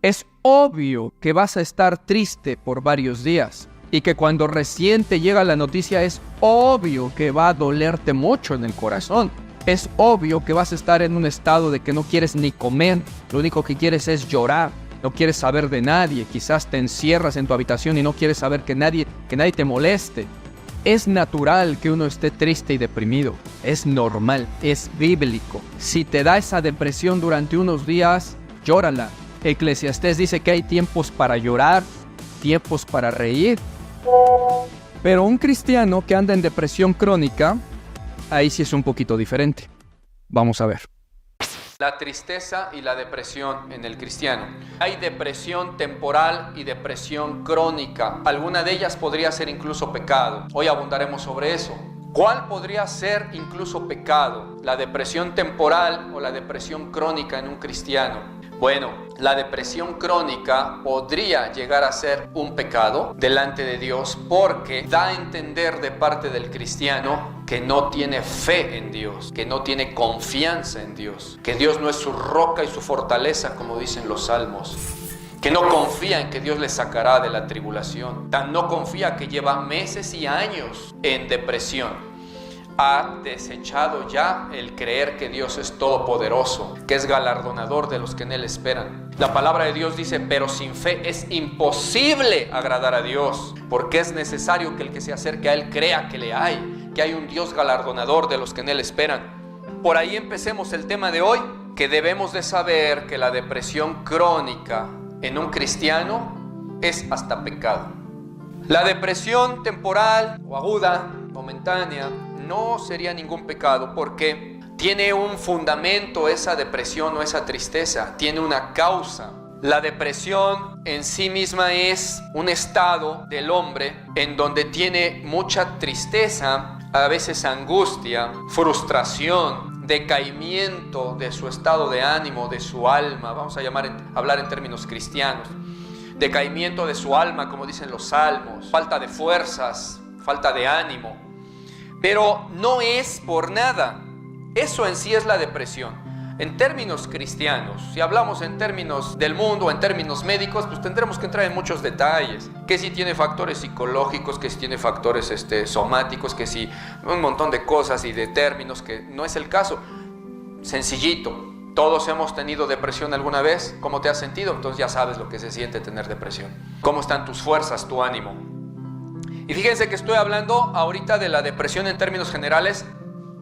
Es obvio que vas a estar triste por varios días y que cuando recién te llega la noticia es obvio que va a dolerte mucho en el corazón. Es obvio que vas a estar en un estado de que no quieres ni comer, lo único que quieres es llorar, no quieres saber de nadie, quizás te encierras en tu habitación y no quieres saber que nadie te moleste. Es natural que uno esté triste y deprimido, es normal, es bíblico. Si te da esa depresión durante unos días, llórala. Eclesiastés dice que hay tiempos para llorar, tiempos para reír. Pero un cristiano que anda en depresión crónica, ahí sí es un poquito diferente. Vamos a ver. La tristeza y la depresión en el cristiano. Hay depresión temporal y depresión crónica. Alguna de ellas podría ser incluso pecado. Hoy abundaremos sobre eso. ¿Cuál podría ser incluso pecado? ¿La depresión temporal o la depresión crónica en un cristiano? Bueno, la depresión crónica podría llegar a ser un pecado delante de Dios porque da a entender de parte del cristiano que no tiene fe en Dios, que no tiene confianza en Dios, que Dios no es su roca y su fortaleza, como dicen los salmos, que no confía en que Dios le sacará de la tribulación, tan no confía que lleva meses y años en depresión. Ha desechado ya el creer que Dios es todopoderoso, que es galardonador de los que en Él esperan. La palabra de Dios dice, pero sin fe es imposible agradar a Dios, porque es necesario que el que se acerque a Él crea que le hay, que hay un Dios galardonador de los que en Él esperan. Por ahí empecemos el tema de hoy, que debemos de saber que la depresión crónica en un cristiano es hasta pecado. La depresión temporal o aguda, momentánea, no sería ningún pecado porque tiene un fundamento esa depresión o esa tristeza, tiene una causa. La depresión en sí misma es un estado del hombre en donde tiene mucha tristeza, a veces angustia, frustración, decaimiento de su estado de ánimo, de su alma, vamos a hablar en términos cristianos, decaimiento de su alma, como dicen los salmos, falta de fuerzas, falta de ánimo. Pero no es por nada. Eso en sí es la depresión. En términos cristianos, si hablamos en términos del mundo, en términos médicos, pues tendremos que entrar en muchos detalles. Que si tiene factores psicológicos, que si tiene factores somáticos, que si un montón de cosas y de términos, que no es el caso. Sencillito. Todos hemos tenido depresión alguna vez. ¿Cómo te has sentido? Entonces ya sabes lo que se siente tener depresión. ¿Cómo están tus fuerzas, tu ánimo? Y fíjense que estoy hablando ahorita de la depresión en términos generales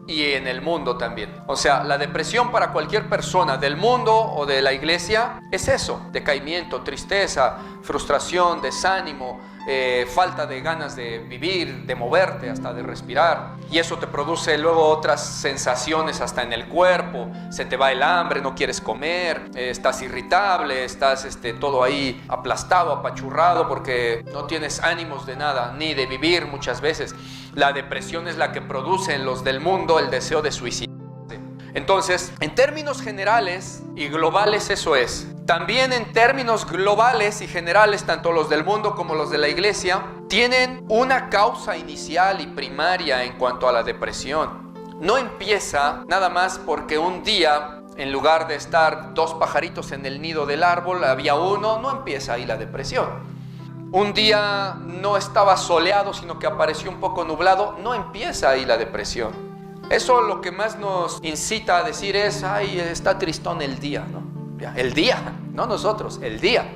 y en el mundo también. O sea, la depresión para cualquier persona del mundo o de la iglesia es eso: decaimiento, tristeza, frustración, desánimo, falta de ganas de vivir, de moverte, hasta de respirar. Y eso te produce luego otras sensaciones hasta en el cuerpo. Se te va el hambre, no quieres comer, estás irritable, estás todo ahí aplastado, apachurrado porque no tienes ánimos de nada, ni de vivir muchas veces. La depresión es la que produce en los del mundo el deseo de suicidarse. Entonces, en términos generales y globales eso es. También en términos globales y generales, tanto los del mundo como los de la iglesia, tienen una causa inicial y primaria en cuanto a la depresión. No empieza nada más porque un día, en lugar de estar dos pajaritos en el nido del árbol, había uno. No empieza ahí la depresión. Un día no estaba soleado, sino que apareció un poco nublado. No empieza ahí la depresión. Eso lo que más nos incita a decir es, ay, está tristón el día, ¿no? El día, no nosotros, el día.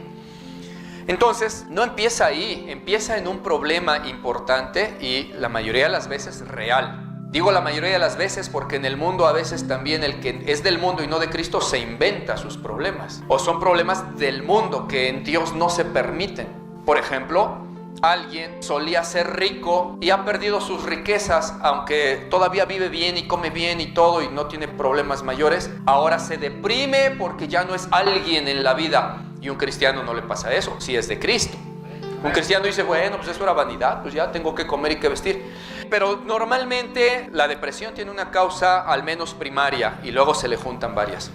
Entonces, no empieza ahí, empieza en un problema importante y la mayoría de las veces real. Digo la mayoría de las veces porque en el mundo a veces también el que es del mundo y no de Cristo se inventa sus problemas. O son problemas del mundo que en Dios no se permiten. Por ejemplo, alguien solía ser rico y ha perdido sus riquezas, aunque todavía vive bien y come bien y todo y no tiene problemas mayores. Ahora se deprime porque ya no es alguien en la vida. Y un cristiano no le pasa eso, si es de Cristo. Un cristiano dice, bueno, pues eso era vanidad, pues ya tengo que comer y que vestir. Pero normalmente la depresión tiene una causa al menos primaria y luego se le juntan varias.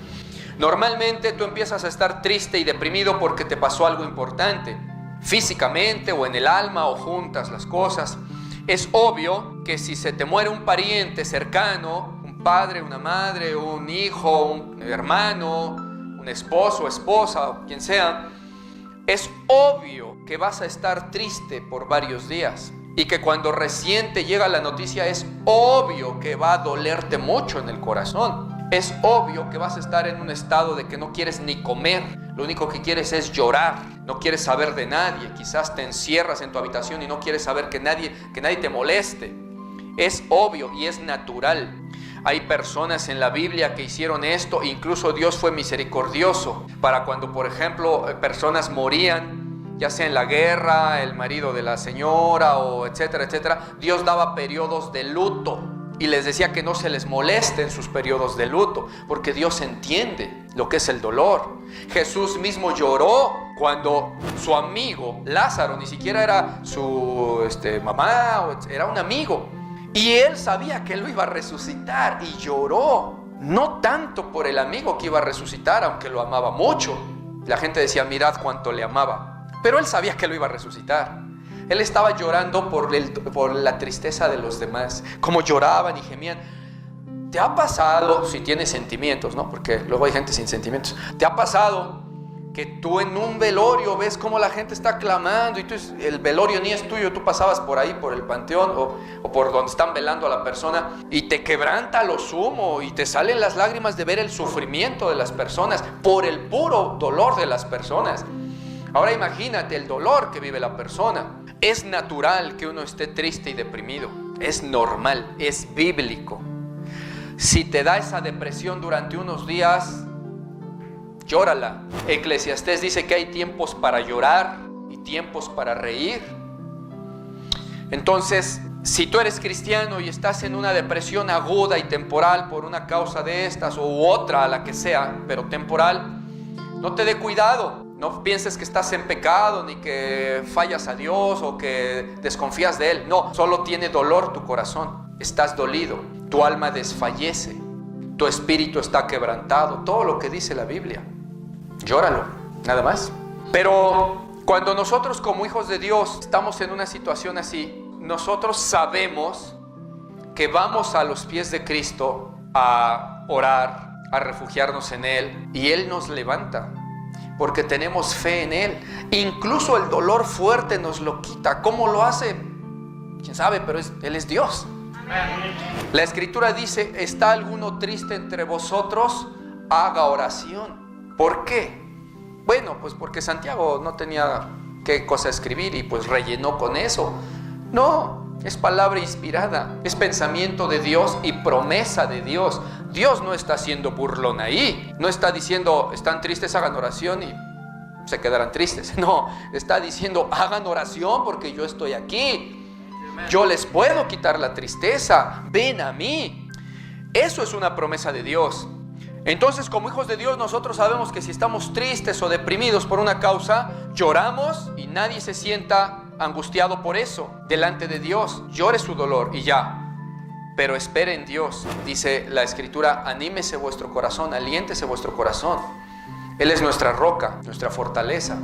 Normalmente tú empiezas a estar triste y deprimido porque te pasó algo importante, físicamente o en el alma, o juntas las cosas. Es obvio que si se te muere un pariente cercano, un padre, una madre, un hijo, un hermano, un esposo, esposa, o quien sea, Es obvio que vas a estar triste por varios días y que cuando recién te llega la noticia es obvio que va a dolerte mucho en el corazón. Es obvio que vas a estar en un estado de que no quieres ni comer, lo único que quieres es llorar, no quieres saber de nadie, quizás te encierras en tu habitación y no quieres saber que nadie te moleste. Es obvio y es natural. Hay personas en la Biblia que hicieron esto, incluso Dios fue misericordioso para cuando, por ejemplo, personas morían, ya sea en la guerra, el marido de la señora o etcétera, etcétera. Dios daba periodos de luto y les decía que no se les moleste en sus periodos de luto, porque Dios entiende lo que es el dolor. Jesús mismo lloró cuando su amigo Lázaro, ni siquiera era su mamá, era un amigo, y él sabía que él lo iba a resucitar y lloró, no tanto por el amigo que iba a resucitar, aunque lo amaba mucho. La gente decía, mirad cuánto le amaba, pero él sabía que lo iba a resucitar. Él estaba llorando por la tristeza de los demás, como lloraban y gemían. ¿Te ha pasado, si tienes sentimientos, ¿no? Porque luego hay gente sin sentimientos. ¿Te ha pasado que tú en un velorio ves cómo la gente está clamando y el velorio ni es tuyo, tú pasabas por ahí, por el panteón o por donde están velando a la persona y te quebranta lo sumo y te salen las lágrimas de ver el sufrimiento de las personas por el puro dolor de las personas? Ahora imagínate el dolor que vive la persona. Es natural que uno esté triste y deprimido. Es normal, es bíblico. Si te da esa depresión durante unos días, llórala. Eclesiastés dice que hay tiempos para llorar y tiempos para reír. Entonces, si tú eres cristiano y estás en una depresión aguda y temporal por una causa de estas u otra, la que sea, pero temporal, no te dé cuidado. No pienses que estás en pecado, ni que fallas a Dios o que desconfías de Él. No, solo tiene dolor tu corazón. Estás dolido, tu alma desfallece, tu espíritu está quebrantado. Todo lo que dice la Biblia. Llóralo, nada más. Pero cuando nosotros como hijos de Dios estamos en una situación así, nosotros sabemos que vamos a los pies de Cristo a orar, a refugiarnos en Él, y Él nos levanta. Porque tenemos fe en Él. Incluso el dolor fuerte nos lo quita. ¿Cómo lo hace? ¿Quién sabe? Pero Él es Dios. La Escritura dice, ¿está alguno triste entre vosotros? Haga oración. ¿Por qué? Bueno, pues porque Santiago no tenía qué cosa escribir y pues rellenó con eso. No, es palabra inspirada. Es pensamiento de Dios y promesa de Dios. Dios no está siendo burlón ahí. No está diciendo, están tristes, hagan oración y se quedarán tristes. No, está diciendo, hagan oración porque yo estoy aquí. Yo les puedo quitar la tristeza. Ven a mí. Eso es una promesa de Dios. Entonces, como hijos de Dios, nosotros sabemos que si estamos tristes o deprimidos por una causa, lloramos y nadie se sienta angustiado por eso. Delante de Dios, llore su dolor y ya. Pero espere en Dios. Dice la Escritura, anímese vuestro corazón, aliéntese vuestro corazón. Él es nuestra roca, nuestra fortaleza.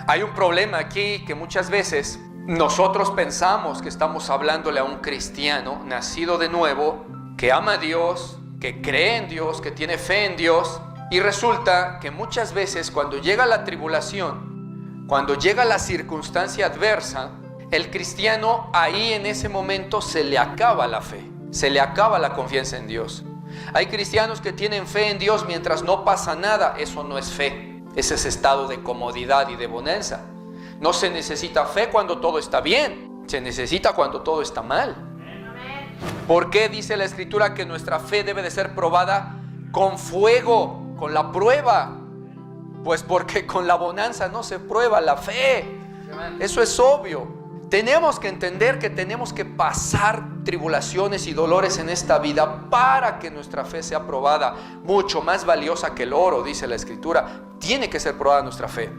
Hay un problema aquí que muchas veces nosotros pensamos que estamos hablándole a un cristiano nacido de nuevo, que ama a Dios, que cree en Dios, que tiene fe en Dios, y resulta que muchas veces cuando llega la tribulación, cuando llega la circunstancia adversa, el cristiano ahí en ese momento se le acaba la fe, se le acaba la confianza en Dios. Hay cristianos que tienen fe en Dios mientras no pasa nada. Eso no es fe, ese es estado de comodidad y de bonanza. No se necesita fe cuando todo está bien, se necesita cuando todo está mal. ¿Por qué dice la Escritura que nuestra fe debe de ser probada con fuego, con la prueba? Pues porque con la bonanza no se prueba la fe. Eso es obvio. Tenemos que entender que tenemos que pasar tribulaciones y dolores en esta vida para que nuestra fe sea probada. Mucho más valiosa que el oro, dice la Escritura. Tiene que ser probada nuestra fe.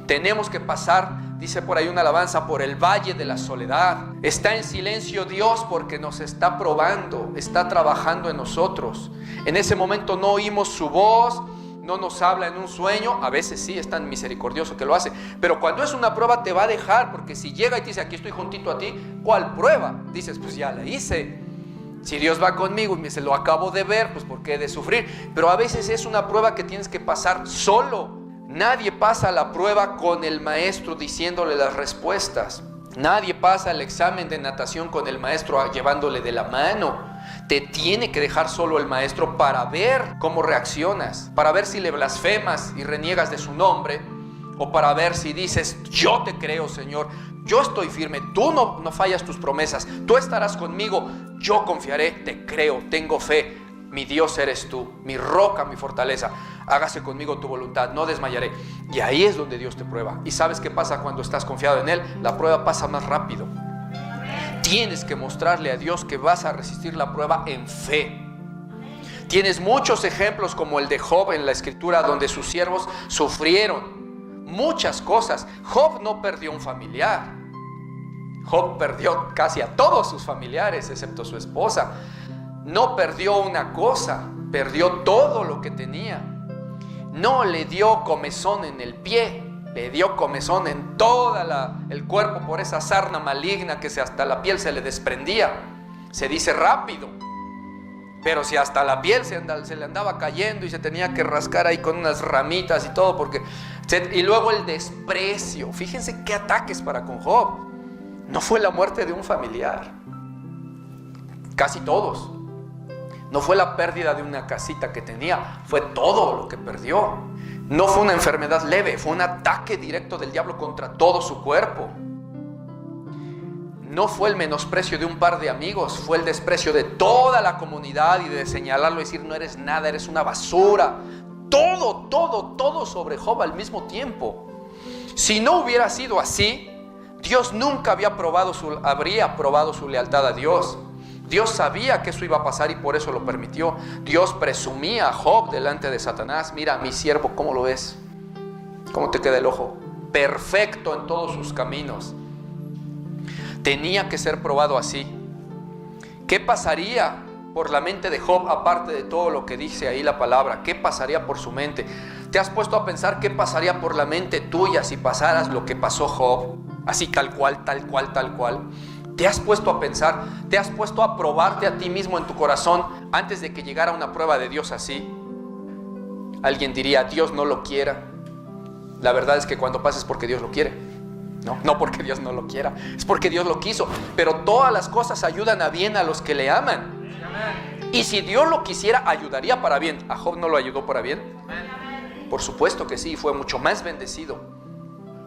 Tenemos que pasar, dice por ahí una alabanza, por el valle de la soledad. Está en silencio Dios porque nos está probando, está trabajando en nosotros. En ese momento no oímos su voz, no nos habla en un sueño. A veces sí, es tan misericordioso que lo hace, pero cuando es una prueba te va a dejar, porque si llega y te dice, aquí estoy juntito a ti, ¿cuál prueba? Dices, pues ya la hice. Si Dios va conmigo y me se lo acabo de ver, pues ¿por qué he de sufrir? Pero a veces es una prueba que tienes que pasar solo. Nadie pasa la prueba con el maestro diciéndole las respuestas. Nadie pasa el examen de natación con el maestro llevándole de la mano. Te tiene que dejar solo el maestro para ver cómo reaccionas, para ver si le blasfemas y reniegas de su nombre, o para ver si dices: yo te creo, Señor, yo estoy firme, tú no fallas tus promesas, tú estarás conmigo, yo confiaré, te creo, tengo fe, mi Dios eres tú, mi roca, mi fortaleza, hágase conmigo tu voluntad, no desmayaré. Y ahí es donde Dios te prueba. ¿Y sabes qué pasa cuando estás confiado en Él? La prueba pasa más rápido. Tienes que mostrarle a Dios que vas a resistir la prueba en fe. Tienes muchos ejemplos como el de Job en la Escritura, donde sus siervos sufrieron muchas cosas. Job no perdió un familiar. Job perdió casi a todos sus familiares, excepto su esposa. No perdió una cosa, perdió todo lo que tenía. No le dio comezón en el pie, le dio comezón en todo el cuerpo por esa sarna maligna que hasta la piel se le desprendía. Se dice rápido, pero si hasta la piel se le andaba cayendo y se tenía que rascar ahí con unas ramitas y todo, y luego el desprecio. Fíjense qué ataques para con Job. No fue la muerte de un familiar, casi todos. No fue la pérdida de una casita que tenía, fue todo lo que perdió. No fue una enfermedad leve, fue un ataque directo del diablo contra todo su cuerpo. No fue el menosprecio de un par de amigos, fue el desprecio de toda la comunidad y de señalarlo y decir: no eres nada, eres una basura. Todo sobre Job al mismo tiempo. Si no hubiera sido así, Dios nunca habría probado su lealtad a Dios. Dios sabía que eso iba a pasar y por eso lo permitió. Dios presumía a Job delante de Satanás: mira, mi siervo, ¿cómo lo ves? ¿Cómo te queda el ojo? Perfecto en todos sus caminos. Tenía que ser probado así. ¿Qué pasaría por la mente de Job, aparte de todo lo que dice ahí la palabra? ¿Qué pasaría por su mente? ¿Te has puesto a pensar qué pasaría por la mente tuya si pasaras lo que pasó Job? Así tal cual. ¿Te has puesto a pensar? ¿Te has puesto a probarte a ti mismo en tu corazón antes de que llegara una prueba de Dios así? Alguien diría: Dios no lo quiera. La verdad es que cuando pasa es porque Dios lo quiere. No porque Dios no lo quiera, es porque Dios lo quiso. Pero todas las cosas ayudan a bien a los que le aman. Y si Dios lo quisiera, ayudaría para bien. ¿A Job no lo ayudó para bien? Por supuesto que sí, fue mucho más bendecido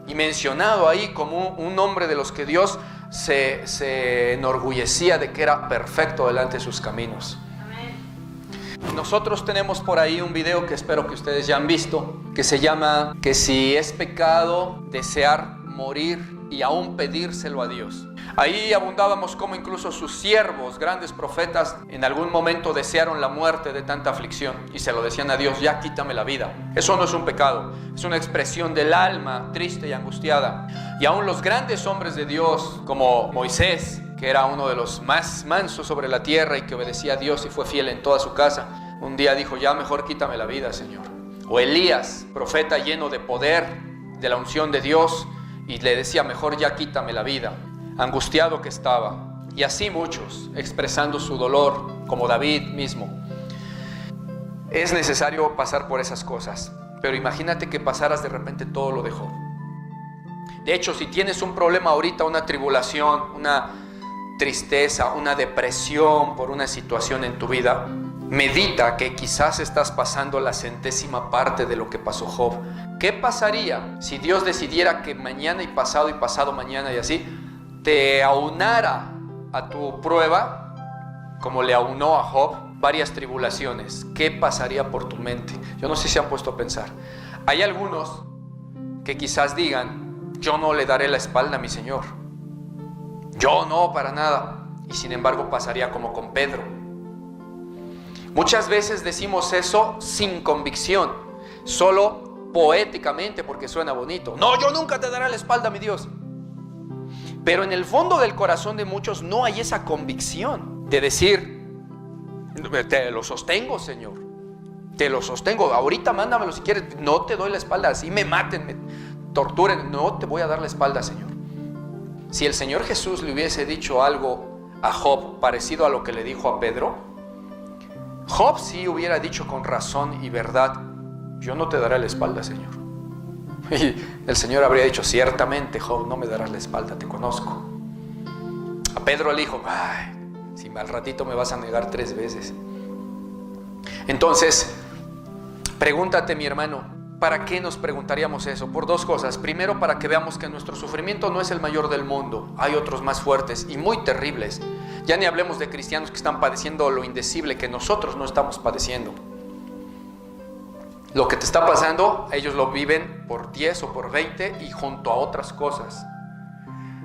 y mencionado ahí como un hombre de los que Dios se enorgullecía de que era perfecto delante de sus caminos. Nosotros tenemos por ahí un video que espero que ustedes ya han visto, que se llama "Que si es pecado desear morir y aún pedírselo a Dios". Ahí abundábamos como incluso sus siervos, grandes profetas, en algún momento desearon la muerte de tanta aflicción y se lo decían a Dios: ya quítame la vida. Eso no es un pecado, es una expresión del alma triste y angustiada. Y aún los grandes hombres de Dios, como Moisés, que era uno de los más mansos sobre la tierra y que obedecía a Dios y fue fiel en toda su casa, un día dijo: ya mejor quítame la vida, Señor. O Elías, profeta lleno de poder, de la unción de Dios, y le decía: mejor ya quítame la vida, angustiado que estaba. Y así muchos, expresando su dolor, como David mismo. Es necesario pasar por esas cosas, pero imagínate que pasaras de repente todo lo de Job. De hecho, si tienes un problema ahorita, una tribulación, una tristeza, una depresión por una situación en tu vida, medita que quizás estás pasando la 100ª parte de lo que pasó Job. ¿Qué pasaría si Dios decidiera que mañana y pasado mañana y así te aunara a tu prueba, como le aunó a Job, varias tribulaciones? ¿Qué pasaría por tu mente? Yo no sé si se han puesto a pensar. Hay algunos que quizás digan: yo no le daré la espalda a mi Señor, yo no, para nada. Y sin embargo pasaría como con Pedro. Muchas veces decimos eso sin convicción, solo poéticamente porque suena bonito. No, yo nunca te daré la espalda, mi Dios. Pero en el fondo del corazón de muchos no hay esa convicción de decir: te lo sostengo, Señor, te lo sostengo, ahorita mándamelo si quieres, no te doy la espalda, así me maten, me torturen, no te voy a dar la espalda, Señor. Si el Señor Jesús le hubiese dicho algo a Job parecido a lo que le dijo a Pedro, Job sí hubiera dicho con razón y verdad: yo no te daré la espalda, Señor. Y el Señor habría dicho, ciertamente, Job, no me darás la espalda, te conozco. A Pedro le dijo, ay, si al ratito me vas a negar 3 veces. Entonces, pregúntate, mi hermano, ¿para qué nos preguntaríamos eso? Por 2 cosas. Primero, para que veamos que nuestro sufrimiento no es el mayor del mundo. Hay otros más fuertes y muy terribles. Ya ni hablemos de cristianos que están padeciendo lo indecible que nosotros no estamos padeciendo. Lo que te está pasando, ellos lo viven por 10 o por 20 y junto a otras cosas.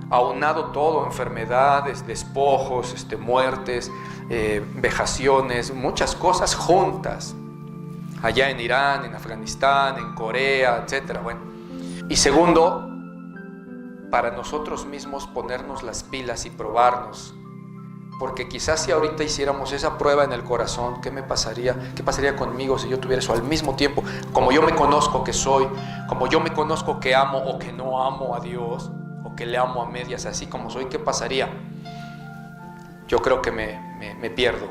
Aunado todo, enfermedades, despojos, muertes, vejaciones, muchas cosas juntas. Allá en Irán, en Afganistán, en Corea, etc. Bueno. Y segundo, para nosotros mismos ponernos las pilas y probarnos. Porque quizás si ahorita hiciéramos esa prueba en el corazón, ¿qué me pasaría? ¿Qué pasaría conmigo si yo tuviera eso al mismo tiempo? Como yo me conozco que soy, como yo me conozco que amo o que no amo a Dios, o que le amo a medias, así como soy, ¿qué pasaría? Yo creo que me pierdo.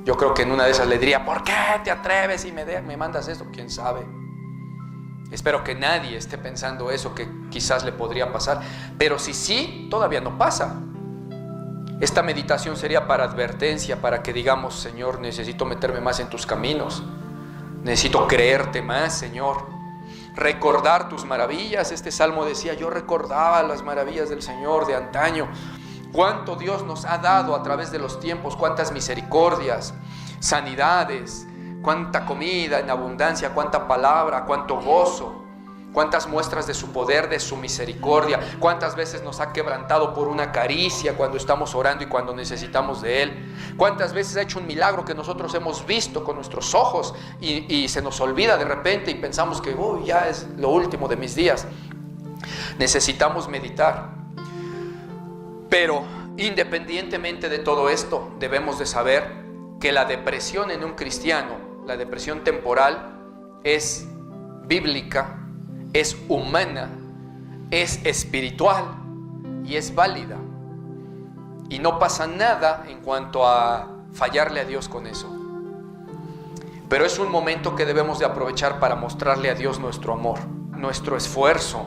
Yo creo que en una de esas le diría, ¿por qué te atreves y me mandas esto? ¿Quién sabe? Espero que nadie esté pensando eso, que quizás le podría pasar. Pero si sí, todavía no pasa. Esta meditación sería para advertencia, para que digamos, Señor, necesito meterme más en tus caminos. Necesito creerte más, Señor. Recordar tus maravillas. Este salmo decía, yo recordaba las maravillas del Señor de antaño. Cuánto Dios nos ha dado a través de los tiempos, cuántas misericordias, sanidades, cuánta comida en abundancia, cuánta palabra, cuánto gozo, cuántas muestras de su poder, de su misericordia, cuántas veces nos ha quebrantado por una caricia cuando estamos orando y cuando necesitamos de Él, cuántas veces ha hecho un milagro que nosotros hemos visto con nuestros ojos y se nos olvida de repente y pensamos que ya es lo último de mis días. Necesitamos meditar. Pero independientemente de todo esto, debemos de saber que la depresión en un cristiano, la depresión temporal, es bíblica, es humana, es espiritual y es válida. Y no pasa nada en cuanto a fallarle a Dios con eso. Pero es un momento que debemos de aprovechar para mostrarle a Dios nuestro amor, nuestro esfuerzo.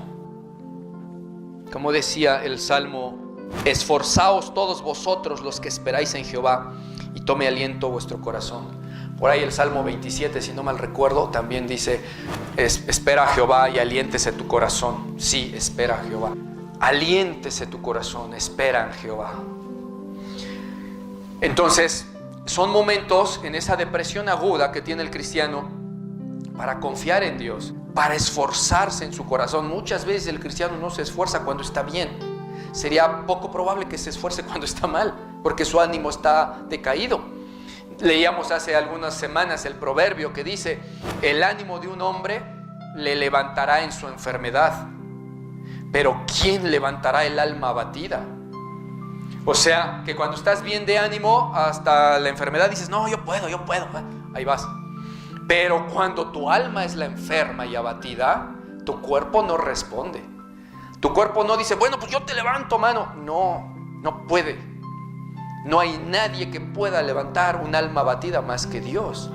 Como decía el Salmo, esforzaos todos vosotros los que esperáis en Jehová y tome aliento vuestro corazón. Por ahí el Salmo 27, si no mal recuerdo, también dice, espera a Jehová y aliéntese tu corazón. Sí, espera a Jehová. Aliéntese tu corazón, espera en Jehová. Entonces, son momentos en esa depresión aguda que tiene el cristiano para confiar en Dios, para esforzarse en su corazón. Muchas veces el cristiano no se esfuerza cuando está bien. Sería poco probable que se esfuerce cuando está mal, porque su ánimo está decaído. Leíamos hace algunas semanas el proverbio que dice, el ánimo de un hombre le levantará en su enfermedad, pero ¿quién levantará el alma abatida? O sea, que cuando estás bien de ánimo, hasta la enfermedad dices, no, yo puedo, ahí vas. Pero cuando tu alma es la enferma y abatida, tu cuerpo no responde. Tu cuerpo no dice, bueno, pues yo te levanto, mano. No puede. No hay nadie que pueda levantar un alma abatida más que Dios.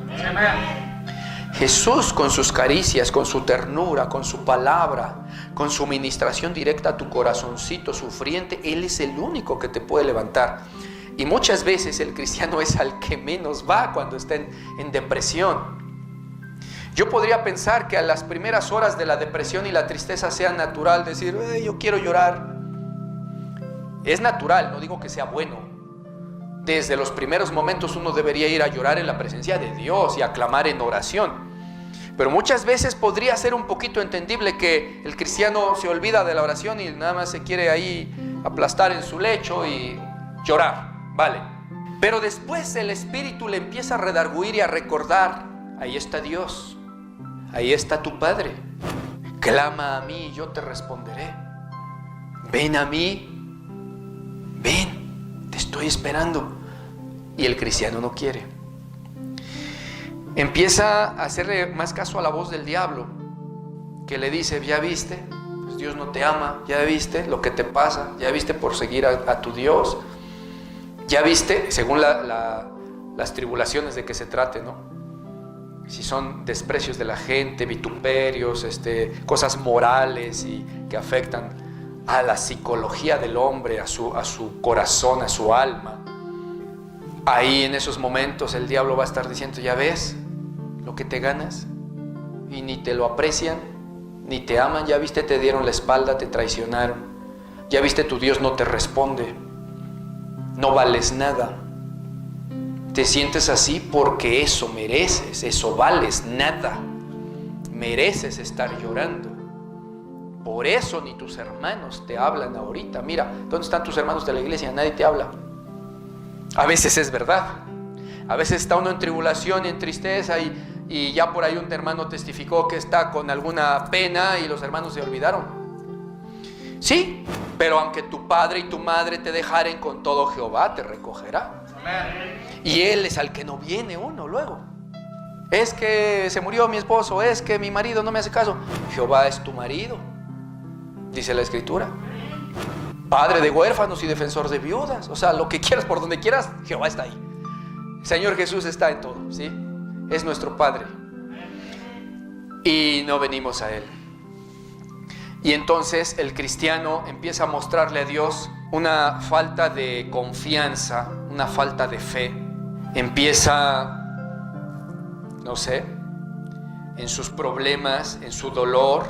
Jesús, con sus caricias, con su ternura, con su palabra, con su ministración directa a tu corazoncito sufriente, Él es el único que te puede levantar. Y muchas veces el cristiano es al que menos va cuando está en depresión. Yo podría pensar que a las primeras horas de la depresión y la tristeza sea natural decir, yo quiero llorar. Es natural, no digo que sea bueno. Desde los primeros momentos uno debería ir a llorar en la presencia de Dios y a clamar en oración. Pero muchas veces podría ser un poquito entendible que el cristiano se olvida de la oración y nada más se quiere ahí aplastar en su lecho y llorar, ¿vale? Pero después el Espíritu le empieza a redarguir y a recordar, ahí está Dios. Ahí está tu Padre. Clama a mí y yo te responderé. Ven a mí. Ven, te estoy esperando. Y el cristiano no quiere. Empieza a hacerle más caso a la voz del diablo, que le dice, ¿ya viste? Pues Dios no te ama. ¿Ya viste lo que te pasa? ¿Ya viste por seguir a tu Dios? ¿Ya viste? Según las tribulaciones de que se trate, ¿no? si son desprecios de la gente, vituperios, cosas morales y que afectan a la psicología del hombre, a su corazón, a su alma, ahí en esos momentos el diablo va a estar diciendo: ya ves lo que te ganas, y ni te lo aprecian, ni te aman. Ya viste, te dieron la espalda, te traicionaron. Ya viste, tu Dios no te responde. No vales nada. Te sientes así porque eso mereces, eso vales nada. Mereces estar llorando. Por eso ni tus hermanos te hablan ahorita. Mira, ¿dónde están tus hermanos de la iglesia? Nadie te habla. A veces es verdad. A veces está uno en tribulación y en tristeza y ya por ahí un hermano testificó que está con alguna pena y los hermanos se olvidaron. Sí, pero aunque tu padre y tu madre te dejaren, con todo Jehová te recogerá. Y Él es al que no viene uno luego. Es que se murió mi esposo, es que mi marido no me hace caso. Jehová es tu marido, dice la Escritura. Padre de huérfanos y defensor de viudas. O sea, lo que quieras, por donde quieras, Jehová está ahí. Señor Jesús está en todo, ¿sí? Es nuestro Padre. Y no venimos a Él. Y entonces el cristiano empieza a mostrarle a Dios una falta de confianza, una falta de fe. Empieza, no sé, en sus problemas, en su dolor.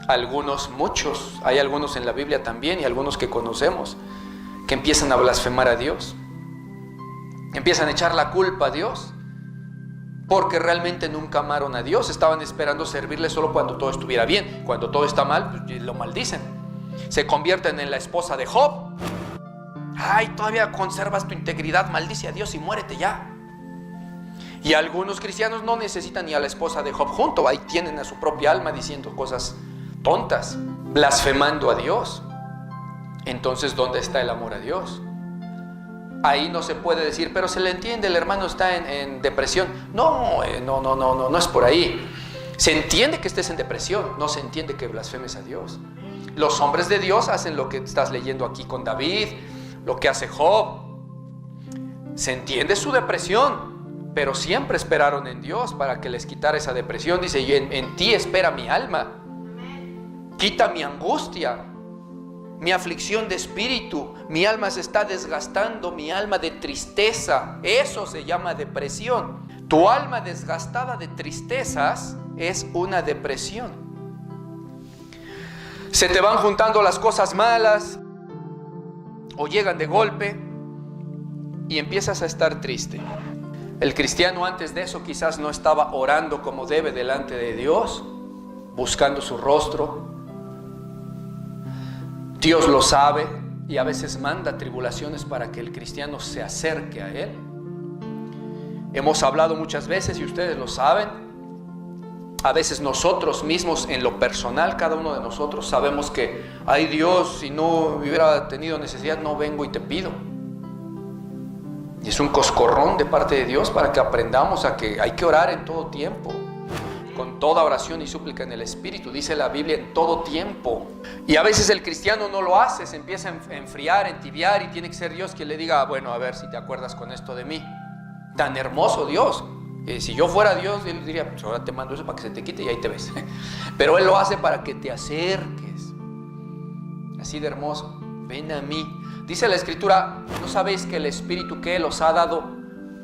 Algunos, muchos, hay algunos en la Biblia también y algunos que conocemos, que empiezan a blasfemar a Dios. Empiezan a echar la culpa a Dios, porque realmente nunca amaron a Dios. Estaban esperando servirle solo cuando todo estuviera bien. Cuando todo está mal, pues lo maldicen. Se convierten en la esposa de Job. Ay, todavía conservas tu integridad, maldice a Dios y muérete ya. Y algunos cristianos no necesitan ni a la esposa de Job junto. Ahí tienen a su propia alma diciendo cosas tontas, blasfemando a Dios. Entonces, ¿dónde está el amor a Dios? Ahí no se puede decir, pero se le entiende, el hermano está en depresión. No es por ahí. Se entiende que estés en depresión, no se entiende que blasfemes a Dios. Los hombres de Dios hacen lo que estás leyendo aquí con David, lo que hace Job. Se entiende su depresión, pero siempre esperaron en Dios para que les quitara esa depresión. Dice: en ti espera mi alma. Quita mi angustia, mi aflicción de espíritu. Mi alma se está desgastando, mi alma de tristeza. Eso se llama depresión. Tu alma desgastada de tristezas es una depresión. Se te van juntando las cosas malas o llegan de golpe y empiezas a estar triste. El cristiano antes de eso quizás no estaba orando como debe delante de Dios, buscando su rostro. Dios lo sabe y a veces manda tribulaciones para que el cristiano se acerque a Él. Hemos hablado muchas veces y ustedes lo saben. A veces nosotros mismos, en lo personal, cada uno de nosotros sabemos que: ay Dios, si no hubiera tenido necesidad, no vengo y te pido. Y es un coscorrón de parte de Dios para que aprendamos a que hay que orar en todo tiempo, con toda oración y súplica en el Espíritu, dice la Biblia, en todo tiempo. Y a veces el cristiano no lo hace, se empieza a enfriar, a entibiar, y tiene que ser Dios quien le diga: bueno, a ver si te acuerdas con esto de mí. Tan hermoso Dios. Si yo fuera Dios, Él diría: pues ahora te mando eso para que se te quite y ahí te ves. Pero Él lo hace para que te acerques. Así de hermoso. Ven a mí. Dice la Escritura: ¿no sabéis que el Espíritu que Él os ha dado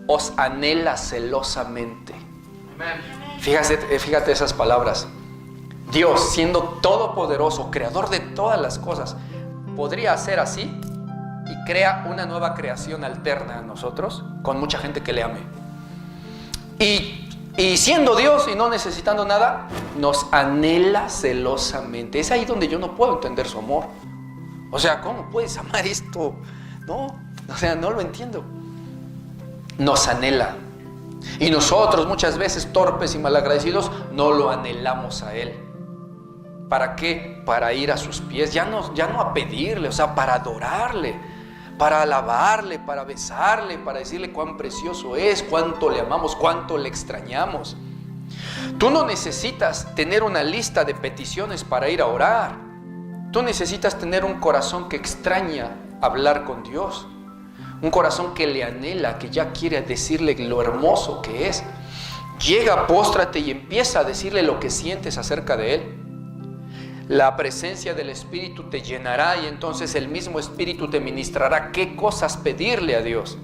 os anhela celosamente? Amén. Fíjate esas palabras. Dios, siendo todopoderoso, creador de todas las cosas, podría hacer así y crea una nueva creación alterna a nosotros, con mucha gente que le ame. Y siendo Dios y no necesitando nada, nos anhela celosamente. Es ahí donde yo no puedo entender su amor. O sea, ¿cómo puedes amar esto? No, o sea, no lo entiendo. Nos anhela. Y nosotros muchas veces, torpes y malagradecidos, no lo anhelamos a Él. ¿Para qué? Para ir a sus pies, ya no a pedirle, o sea, para adorarle, para alabarle, para besarle, para decirle cuán precioso es, cuánto le amamos, cuánto le extrañamos. Tú no necesitas tener una lista de peticiones para ir a orar. Tú necesitas tener un corazón que extraña hablar con Dios. Un corazón que le anhela, que ya quiere decirle lo hermoso que es. Llega, póstrate y empieza a decirle lo que sientes acerca de Él. La presencia del Espíritu te llenará y entonces el mismo Espíritu te ministrará qué cosas pedirle a Dios.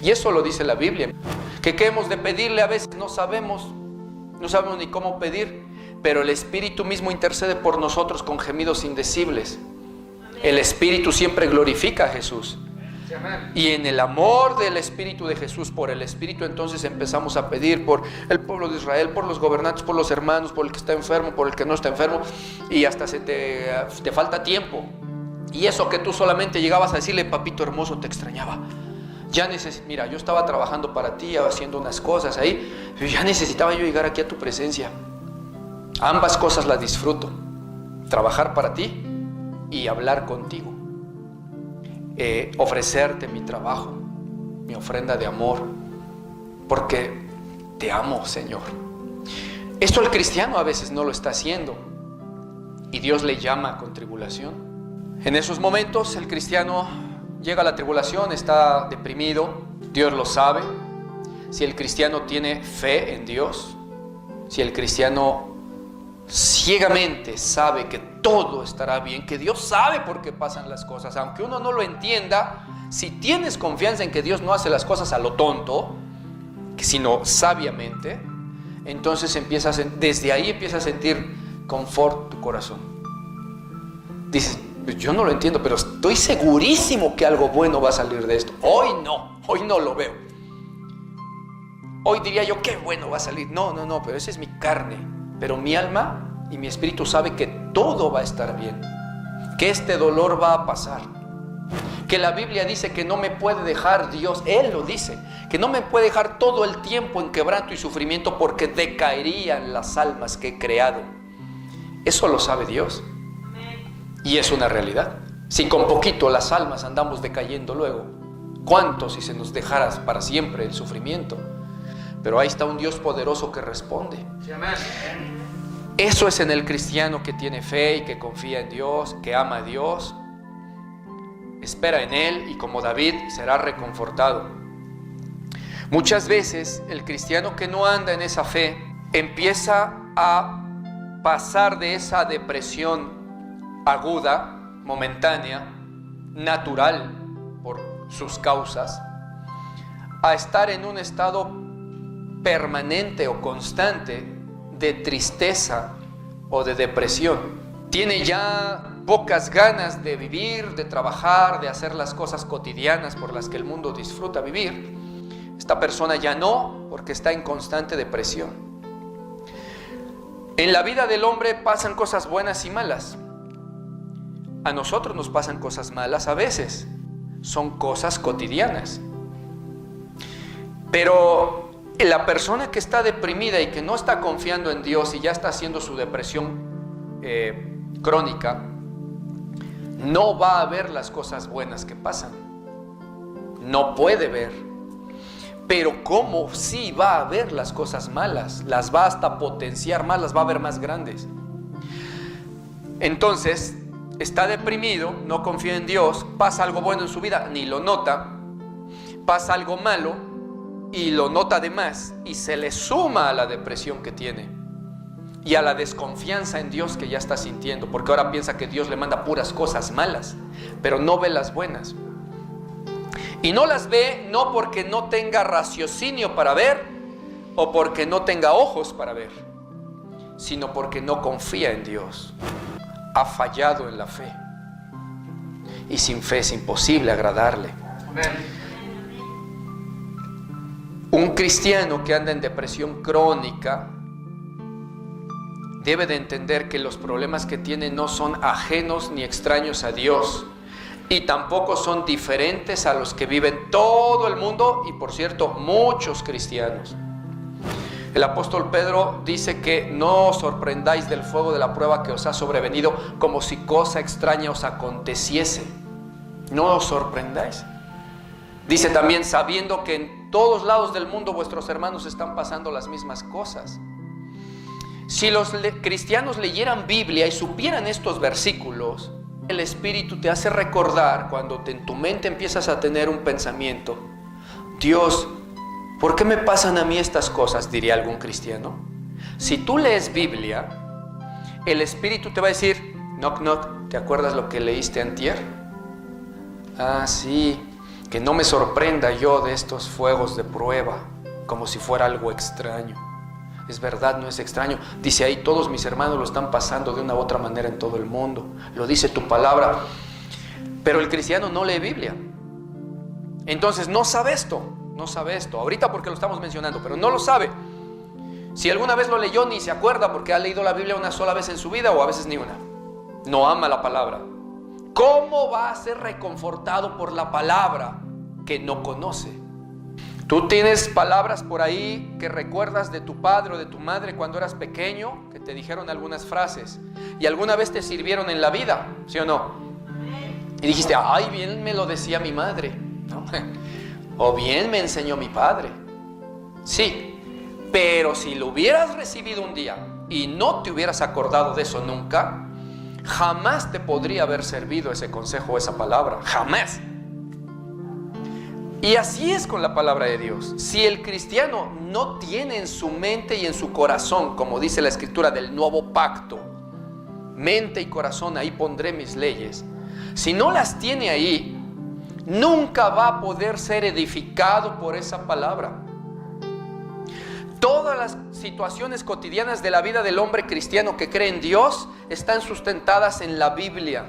Y eso lo dice la Biblia. Que qué hemos de pedirle a veces no sabemos ni cómo pedir, pero el Espíritu mismo intercede por nosotros con gemidos indecibles. El Espíritu siempre glorifica a Jesús. Y en el amor del Espíritu de Jesús, por el Espíritu, entonces empezamos a pedir por el pueblo de Israel, por los gobernantes, por los hermanos, por el que está enfermo, por el que no está enfermo, y hasta te falta tiempo. Y eso que tú solamente llegabas a decirle, papito hermoso, te extrañaba. Mira, yo estaba trabajando para ti, haciendo unas cosas ahí, pero ya necesitaba yo llegar aquí a tu presencia. Ambas cosas las disfruto, trabajar para ti y hablar contigo. Ofrecerte mi trabajo, mi ofrenda de amor, porque te amo, Señor. Esto el cristiano a veces no lo está haciendo y Dios le llama con tribulación. En esos momentos el cristiano llega a la tribulación, está deprimido, Dios lo sabe. Si el cristiano tiene fe en Dios, si el cristiano ciegamente sabe que todo estará bien, que Dios sabe por qué pasan las cosas, aunque uno no lo entienda, si tienes confianza en que Dios no hace las cosas a lo tonto, sino sabiamente, entonces desde ahí empieza a sentir confort tu corazón. Dices, yo no lo entiendo, pero estoy segurísimo que algo bueno va a salir de esto. Hoy no lo veo. Hoy diría yo, qué bueno va a salir. No, pero esa es mi carne. Pero mi alma y mi espíritu sabe que todo va a estar bien, que este dolor va a pasar, que la Biblia dice que no me puede dejar Dios, Él lo dice, que no me puede dejar todo el tiempo en quebranto y sufrimiento porque decaerían las almas que he creado. Eso lo sabe Dios y es una realidad. Si con poquito las almas andamos decayendo luego, ¿cuánto si se nos dejara para siempre el sufrimiento? Pero ahí está un Dios poderoso que responde. Eso es en el cristiano que tiene fe y que confía en Dios, que ama a Dios, espera en Él y como David será reconfortado. Muchas veces el cristiano que no anda en esa fe empieza a pasar de esa depresión aguda, momentánea, natural por sus causas, a estar en un estado permanente o constante de tristeza o de depresión. Tiene ya pocas ganas de vivir, de trabajar, de hacer las cosas cotidianas por las que el mundo disfruta vivir. Esta persona ya no, porque está en constante depresión. En la vida del hombre pasan cosas buenas y malas. A nosotros nos pasan cosas malas a veces. Son cosas cotidianas. Pero la persona que está deprimida y que no está confiando en Dios y ya está haciendo su depresión crónica, no va a ver las cosas buenas que pasan. No puede ver. Pero ¿cómo sí va a ver las cosas malas? Las va hasta potenciar más, las va a ver más grandes. Entonces, está deprimido, no confía en Dios, pasa algo bueno en su vida, ni lo nota, pasa algo malo, y lo nota de más y se le suma a la depresión que tiene y a la desconfianza en Dios que ya está sintiendo, porque ahora piensa que Dios le manda puras cosas malas, pero no ve las buenas. Y no las ve no porque no tenga raciocinio para ver o porque no tenga ojos para ver, sino porque no confía en Dios. Ha fallado en la fe y sin fe es imposible agradarle. Amén. Un cristiano que anda en depresión crónica debe de entender que los problemas que tiene no son ajenos ni extraños a Dios y tampoco son diferentes a los que viven todo el mundo y, por cierto, muchos cristianos. El apóstol Pedro dice que no os sorprendáis del fuego de la prueba que os ha sobrevenido como si cosa extraña os aconteciese. No os sorprendáis. Dice también, sabiendo que en todos lados del mundo vuestros hermanos están pasando las mismas cosas. Si los cristianos leyeran Biblia y supieran estos versículos, el Espíritu te hace recordar cuando en tu mente empiezas a tener un pensamiento: Dios, ¿Por qué me pasan a mí estas cosas?, diría algún cristiano. Si tú lees Biblia, el Espíritu te va a decir, knock, knock, ¿te acuerdas lo que leíste antier? Ah, sí, que no me sorprenda yo de estos fuegos de prueba, como si fuera algo extraño. Es verdad, no es extraño. Dice ahí, todos mis hermanos lo están pasando de una u otra manera en todo el mundo. Lo dice tu palabra. Pero el cristiano no lee Biblia. Entonces no sabe esto. Ahorita porque lo estamos mencionando, pero no lo sabe. Si alguna vez lo leyó, ni se acuerda porque ha leído la Biblia una sola vez en su vida o a veces ni una. No ama la palabra. ¿Cómo va a ser reconfortado por la palabra que no conoce? Tú tienes palabras por ahí que recuerdas de tu padre o de tu madre cuando eras pequeño, que te dijeron algunas frases y alguna vez te sirvieron en la vida, ¿sí o no? Y dijiste, ay, bien me lo decía mi madre, ¿no? O bien me enseñó mi padre. Sí, pero si lo hubieras recibido un día y no te hubieras acordado de eso nunca, jamás te podría haber servido ese consejo o esa palabra, jamás. Y así es con la palabra de Dios. Si el cristiano no tiene en su mente y en su corazón, como dice la escritura del nuevo pacto, mente y corazón, ahí pondré mis leyes. Si no las tiene ahí, nunca va a poder ser edificado por esa palabra. Todas las situaciones cotidianas de la vida del hombre cristiano que cree en Dios están sustentadas en la Biblia.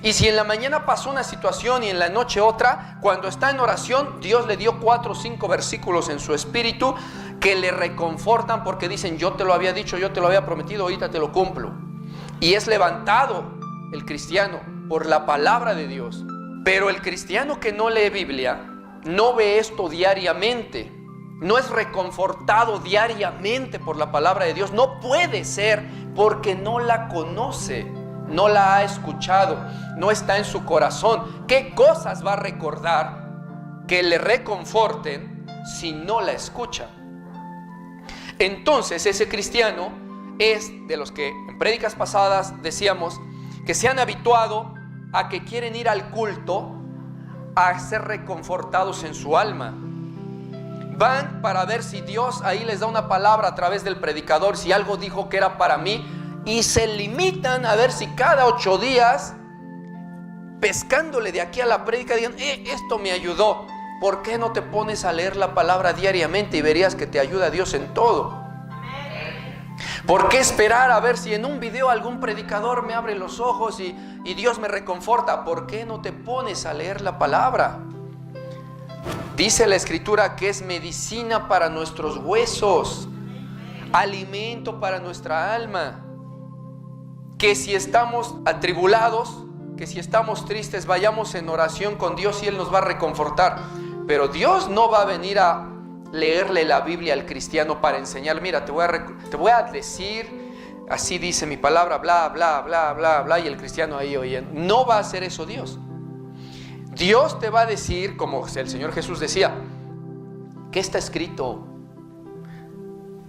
Y si en la mañana pasó una situación y en la noche otra, cuando está en oración, Dios le dio 4 o 5 versículos en su espíritu que le reconfortan porque dicen, yo te lo había dicho, yo te lo había prometido, ahorita te lo cumplo. Y es levantado el cristiano por la palabra de Dios. Pero el cristiano que no lee Biblia no ve esto diariamente, no es reconfortado diariamente por la palabra de Dios, no puede ser porque no la conoce, no la ha escuchado, no está en su corazón. ¿Qué cosas va a recordar que le reconforten si no la escucha? Entonces ese cristiano es de los que en prédicas pasadas decíamos que se han habituado a que quieren ir al culto a ser reconfortados en su alma. Van para ver si Dios ahí les da una palabra a través del predicador, si algo dijo que era para mí, y se limitan a ver si cada 8 días, pescándole de aquí a la prédica, digan, esto me ayudó. ¿Por qué no te pones a leer la palabra diariamente y verías que te ayuda Dios en todo? ¿Por qué esperar a ver si en un video algún predicador me abre los ojos y Dios me reconforta? ¿Por qué no te pones a leer la palabra? Dice la escritura que es medicina para nuestros huesos, alimento para nuestra alma. Que si estamos atribulados, que si estamos tristes, vayamos en oración con Dios y Él nos va a reconfortar. Pero Dios no va a venir a leerle la Biblia al cristiano para enseñar, mira, te voy a decir, así dice mi palabra, bla, bla, bla, bla, bla, y el cristiano ahí oyendo. No va a hacer eso Dios. Dios te va a decir, como el Señor Jesús decía, ¿qué está escrito?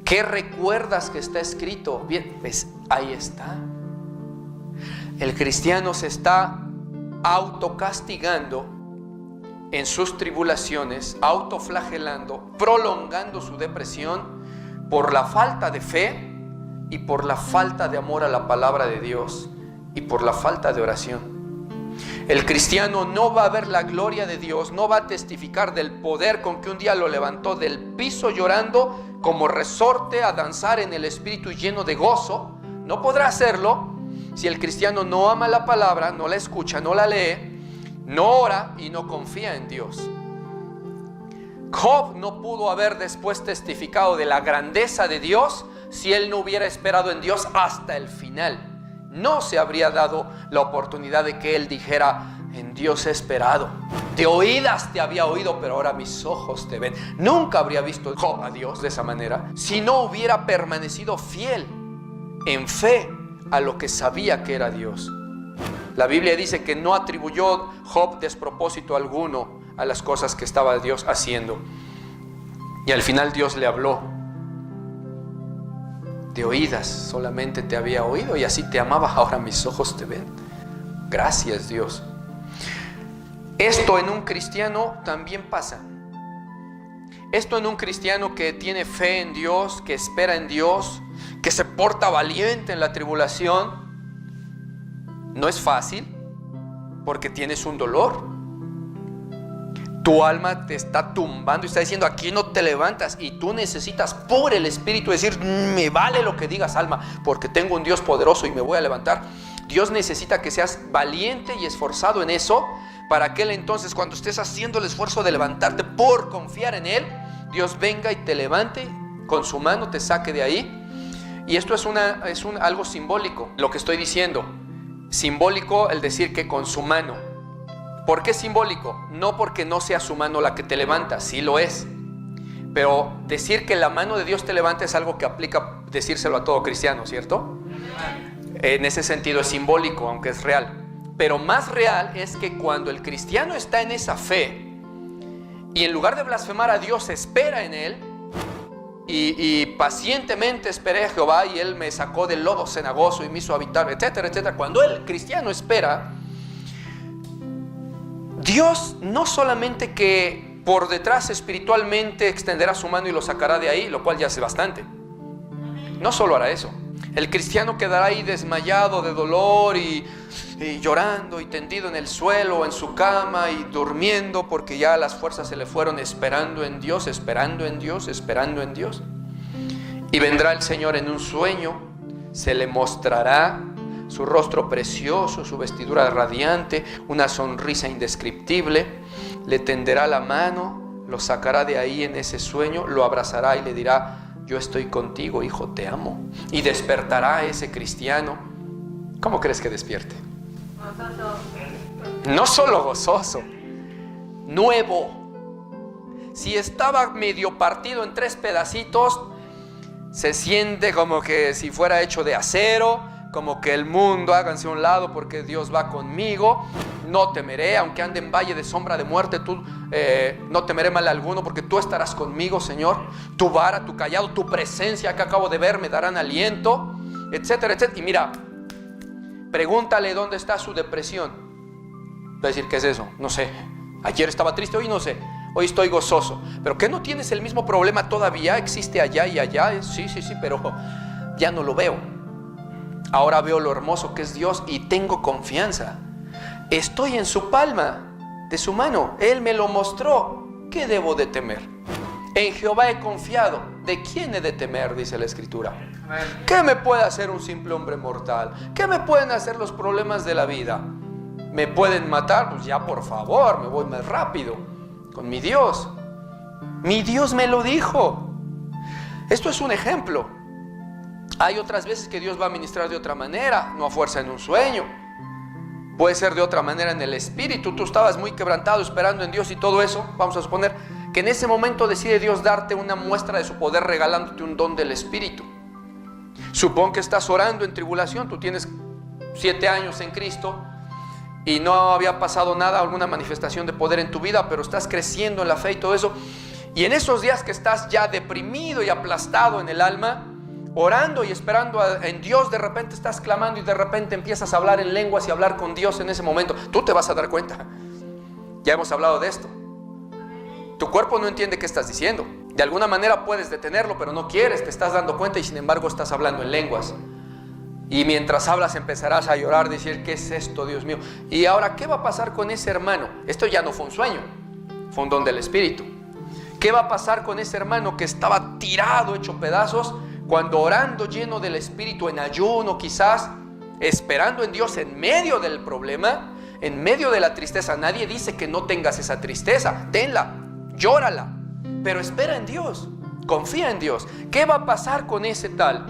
¿Qué recuerdas que está escrito? Bien, pues ahí está. El cristiano se está autocastigando en sus tribulaciones, autoflagelando, prolongando su depresión por la falta de fe y por la falta de amor a la palabra de Dios y por la falta de oración. El cristiano no va a ver la gloria de Dios, no va a testificar del poder con que un día lo levantó del piso llorando como resorte a danzar en el espíritu lleno de gozo. No podrá hacerlo si el cristiano no ama la palabra, no la escucha, no la lee, no ora y no confía en Dios. Job no pudo haber después testificado de la grandeza de Dios si él no hubiera esperado en Dios hasta el final. No se habría dado la oportunidad de que él dijera, en Dios he esperado. De oídas te había oído, pero ahora mis ojos te ven. Nunca habría visto Job a Dios de esa manera si no hubiera permanecido fiel en fe a lo que sabía que era Dios. La Biblia dice que no atribuyó Job despropósito alguno a las cosas que estaba Dios haciendo. Y al final Dios le habló. De oídas solamente te había oído y así te amaba, ahora mis ojos te ven. Gracias Dios. Esto en un cristiano también pasa. Esto en un cristiano que tiene fe en Dios, que espera en Dios, que se porta valiente en la tribulación, no es fácil porque tienes un dolor. Tu alma te está tumbando y está diciendo, aquí no te levantas, y tú necesitas por el Espíritu decir, me vale lo que digas, alma, porque tengo un Dios poderoso y me voy a levantar. Dios necesita que seas valiente y esforzado en eso, para que Él entonces, cuando estés haciendo el esfuerzo de levantarte por confiar en Él, Dios venga y te levante con su mano, te saque de ahí. Y esto es algo simbólico, lo que estoy diciendo. Simbólico el decir que con su mano. ¿Por qué simbólico? No porque no sea su mano la que te levanta, sí lo es. Pero decir que la mano de Dios te levanta es algo que aplica decírselo a todo cristiano, ¿cierto? En ese sentido es simbólico, aunque es real. Pero más real es que cuando el cristiano está en esa fe y en lugar de blasfemar a Dios espera en Él y pacientemente esperé a Jehová y Él me sacó del lodo cenagoso y me hizo habitar, etcétera, etcétera. Cuando el cristiano espera, Dios no solamente que por detrás espiritualmente extenderá su mano y lo sacará de ahí, lo cual ya hace bastante. No solo hará eso. El cristiano quedará ahí desmayado de dolor y llorando y tendido en el suelo o en su cama y durmiendo porque ya las fuerzas se le fueron, esperando en Dios, esperando en Dios, esperando en Dios. Y vendrá el Señor en un sueño, se le mostrará su rostro precioso, su vestidura radiante, una sonrisa indescriptible, le tenderá la mano, lo sacará de ahí en ese sueño, lo abrazará y le dirá, yo estoy contigo, hijo, te amo. Y despertará a ese cristiano. ¿Cómo crees que despierte? No solo gozoso, nuevo. Si estaba medio partido en 3 pedacitos, se siente como que si fuera hecho de acero, como que el mundo háganse a un lado porque Dios va conmigo. No temeré, aunque ande en valle de sombra de muerte, no temeré mal alguno, porque tú estarás conmigo, Señor. Tu vara, tu callado, tu presencia que acabo de ver me darán aliento, etcétera, etcétera. Y mira, pregúntale dónde está su depresión. Va a decir, ¿qué es eso? No sé. Ayer estaba triste, hoy no sé. Hoy estoy gozoso. ¿Pero qué, no tienes el mismo problema todavía? ¿Existe allá y allá? Sí, pero ya no lo veo. Ahora veo lo hermoso que es Dios y tengo confianza. Estoy en su palma, de su mano. Él me lo mostró. ¿Qué debo de temer? En Jehová he confiado. ¿De quién he de temer? Dice la Escritura. ¿Qué me puede hacer un simple hombre mortal? ¿Qué me pueden hacer los problemas de la vida? ¿Me pueden matar? Pues ya, por favor, me voy más rápido con mi Dios. Mi Dios me lo dijo. Esto es un ejemplo. Hay otras veces que Dios va a ministrar de otra manera, no a fuerza en un sueño. Puede ser de otra manera en el espíritu. Tú estabas muy quebrantado esperando en Dios y todo eso. Vamos a suponer que en ese momento decide Dios darte una muestra de su poder regalándote un don del espíritu. Supón que estás orando en tribulación. Tú tienes 7 años en Cristo y no había pasado nada, alguna manifestación de poder en tu vida, pero estás creciendo en la fe y todo eso. Y en esos días que estás ya deprimido y aplastado en el alma, orando y esperando en Dios, de repente estás clamando y de repente empiezas a hablar en lenguas y hablar con Dios en ese momento. Tú te vas a dar cuenta. Ya hemos hablado de esto. Tu cuerpo no entiende qué estás diciendo. De alguna manera puedes detenerlo, pero no quieres. Te estás dando cuenta y sin embargo estás hablando en lenguas. Y mientras hablas empezarás a llorar, decir, ¿qué es esto, Dios mío? Y ahora, ¿qué va a pasar con ese hermano? Esto ya no fue un sueño, fue un don del Espíritu. ¿Qué va a pasar con ese hermano que estaba tirado, hecho pedazos, cuando orando lleno del Espíritu, en ayuno quizás, esperando en Dios en medio del problema, en medio de la tristeza? Nadie dice que no tengas esa tristeza, tenla, llórala, pero espera en Dios, confía en Dios. ¿Qué va a pasar con ese tal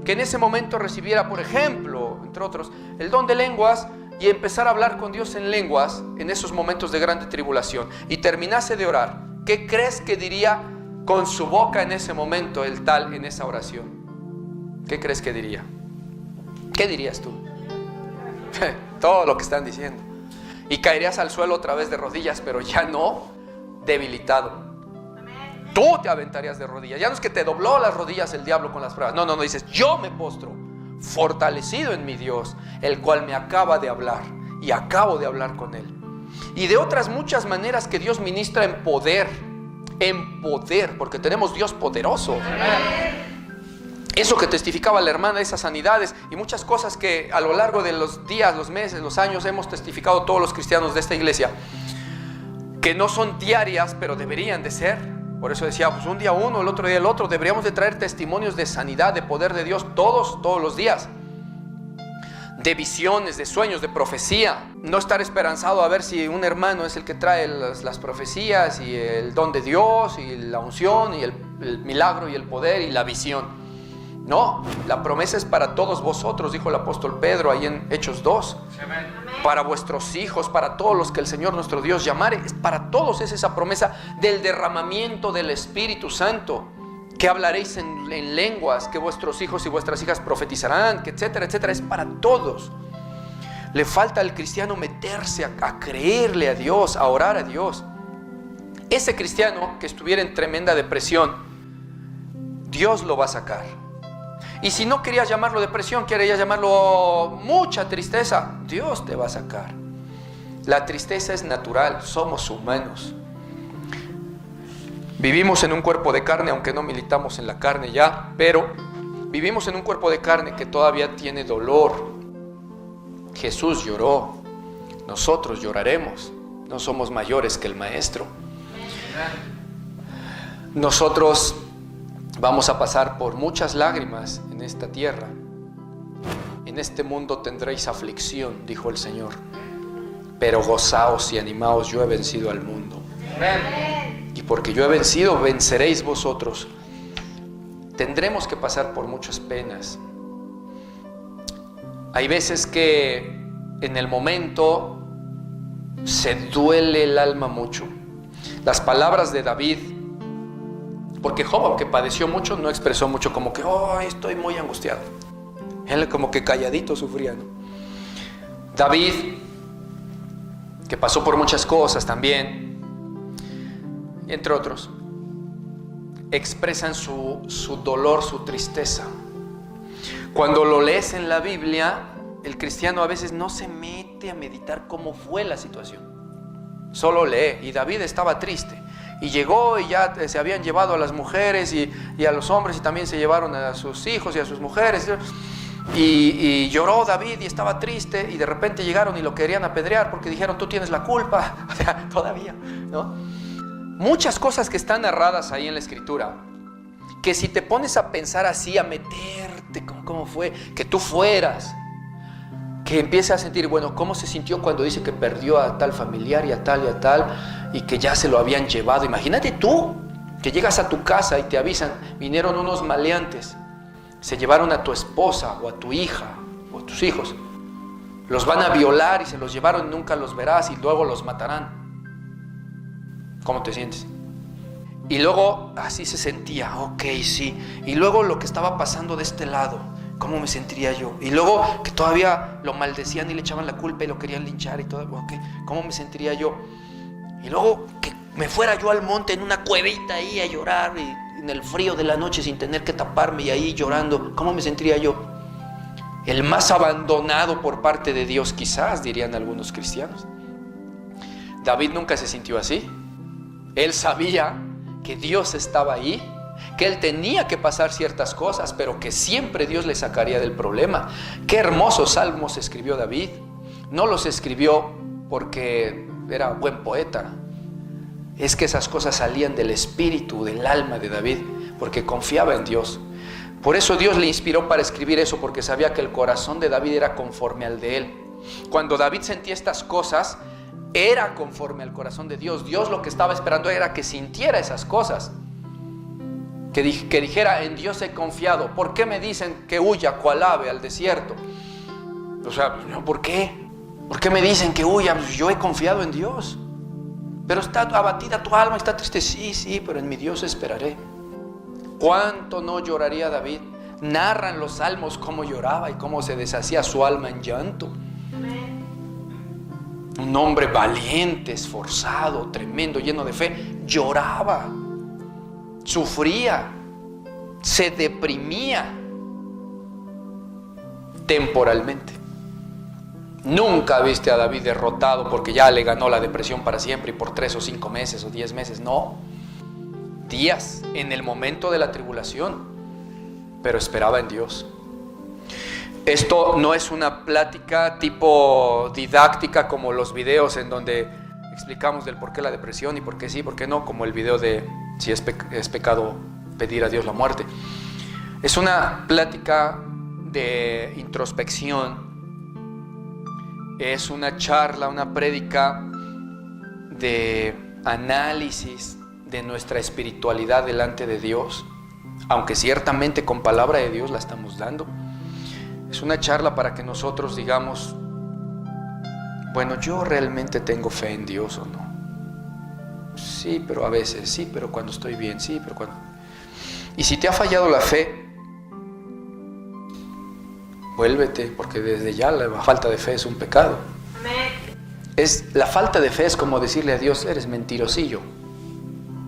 que en ese momento recibiera, por ejemplo, entre otros, el don de lenguas y empezar a hablar con Dios en lenguas en esos momentos de grande tribulación y terminase de orar? ¿Qué crees que diría con su boca en ese momento el tal en esa oración? ¿Qué crees que diría? ¿Qué dirías tú? Todo lo que están diciendo. Y caerías al suelo otra vez de rodillas, pero ya no debilitado. Tú te aventarías de rodillas. Ya no es que te dobló las rodillas el diablo con las pruebas. No, dices, yo me postro, fortalecido en mi Dios, el cual me acaba de hablar y acabo de hablar con él. Y de otras muchas maneras que Dios ministra en poder en poder, porque tenemos Dios poderoso. Eso que testificaba la hermana, esas sanidades y muchas cosas que a lo largo de los días, los meses, los años hemos testificado todos los cristianos de esta iglesia, que no son diarias, pero deberían de ser. Por eso decía, pues un día uno, el otro día el otro. Deberíamos de traer testimonios de sanidad, de poder de Dios todos los días. De visiones, de sueños, de profecía. No estar esperanzado a ver si un hermano es el que trae las profecías y el don de Dios y la unción y el milagro y el poder y la visión. No, la promesa es para todos vosotros, dijo el apóstol Pedro ahí en Hechos 2. Amén. Para vuestros hijos, para todos los que el Señor nuestro Dios llamare. Para todos es esa promesa del derramamiento del Espíritu Santo. Que hablaréis en lenguas, que vuestros hijos y vuestras hijas profetizarán, que etcétera, etcétera. Es para todos. Le falta al cristiano meterse a creerle a Dios, a orar a Dios. Ese cristiano que estuviera en tremenda depresión, Dios lo va a sacar. Y si no querías llamarlo depresión, querías llamarlo mucha tristeza, Dios te va a sacar. La tristeza es natural, somos humanos. Vivimos en un cuerpo de carne, aunque no militamos en la carne ya, pero vivimos en un cuerpo de carne que todavía tiene dolor. Jesús lloró, nosotros lloraremos, no somos mayores que el Maestro. Nosotros vamos a pasar por muchas lágrimas en esta tierra. En este mundo tendréis aflicción, dijo el Señor. Pero gozaos y animaos, yo he vencido al mundo. Y porque yo he vencido, venceréis vosotros. Tendremos que pasar por muchas penas. Hay veces que en el momento se duele el alma mucho. Las palabras de David, porque Job, aunque padeció mucho, no expresó mucho como que, oh, estoy muy angustiado. Él como que calladito sufría, ¿no? David, que pasó por muchas cosas también, entre otros, expresan su dolor, su tristeza. Cuando lo lees en la Biblia, el cristiano a veces no se mete a meditar cómo fue la situación. Solo lee, y David estaba triste. Y llegó y ya se habían llevado a las mujeres y a los hombres, y también se llevaron a sus hijos y a sus mujeres. Y lloró David y estaba triste, y de repente llegaron y lo querían apedrear porque dijeron, tú tienes la culpa. O sea, todavía, ¿no? Muchas cosas que están narradas ahí en la Escritura, que si te pones a pensar así, a meterte con cómo fue, que tú fueras, que empiece a sentir, bueno, cómo se sintió cuando dice que perdió a tal familiar y a tal, y que ya se lo habían llevado. Imagínate tú, que llegas a tu casa y te avisan, vinieron unos maleantes, se llevaron a tu esposa o a tu hija o a tus hijos, los van a violar y se los llevaron y nunca los verás y luego los matarán. ¿Cómo te sientes? Y luego así se sentía, ok, sí. Y luego lo que estaba pasando de este lado, ¿cómo me sentiría yo? Y luego que todavía lo maldecían y le echaban la culpa y lo querían linchar y todo, ok, ¿cómo me sentiría yo? Y luego que me fuera yo al monte en una cuevita ahí a llorar y en el frío de la noche sin tener que taparme y ahí llorando, ¿cómo me sentiría yo? El más abandonado por parte de Dios, quizás, dirían algunos cristianos. David nunca se sintió así. Él sabía que Dios estaba ahí, que él tenía que pasar ciertas cosas, pero que siempre Dios le sacaría del problema. Qué hermosos salmos escribió David. No los escribió porque era buen poeta. Es que esas cosas salían del espíritu, del alma de David, porque confiaba en Dios. Por eso Dios le inspiró para escribir eso, porque sabía que el corazón de David era conforme al de él. Cuando David sentía estas cosas, era conforme al corazón de Dios. Dios lo que estaba esperando era que sintiera esas cosas, que dijera, en Dios he confiado. ¿Por qué me dicen que huya cual ave al desierto? O sea, ¿por qué? ¿Por qué me dicen que huya? Pues yo he confiado en Dios. Pero está abatida tu alma, está triste. Sí, pero en mi Dios esperaré. ¿Cuánto no lloraría David? Narran los salmos cómo lloraba y cómo se deshacía su alma en llanto. Un hombre valiente, esforzado, tremendo, lleno de fe, lloraba, sufría, se deprimía temporalmente. Nunca viste a David derrotado porque ya le ganó la depresión para siempre y por 3 o 5 meses o 10 meses, no. días, en el momento de la tribulación, pero esperaba en Dios. Esto no es una plática tipo didáctica como los videos en donde explicamos del por qué la depresión y por qué sí, por qué no, como el video de si es pecado pedir a Dios la muerte. Es una plática de introspección, es una charla, una prédica de análisis de nuestra espiritualidad delante de Dios, aunque ciertamente con palabra de Dios la estamos dando. Es una charla para que nosotros digamos, bueno, yo realmente tengo fe en Dios o no. Sí, pero a veces, sí, pero cuando estoy bien, sí, pero cuando... Y si te ha fallado la fe, vuélvete, porque desde ya la falta de fe es un pecado. La falta de fe es como decirle a Dios, eres mentirosillo.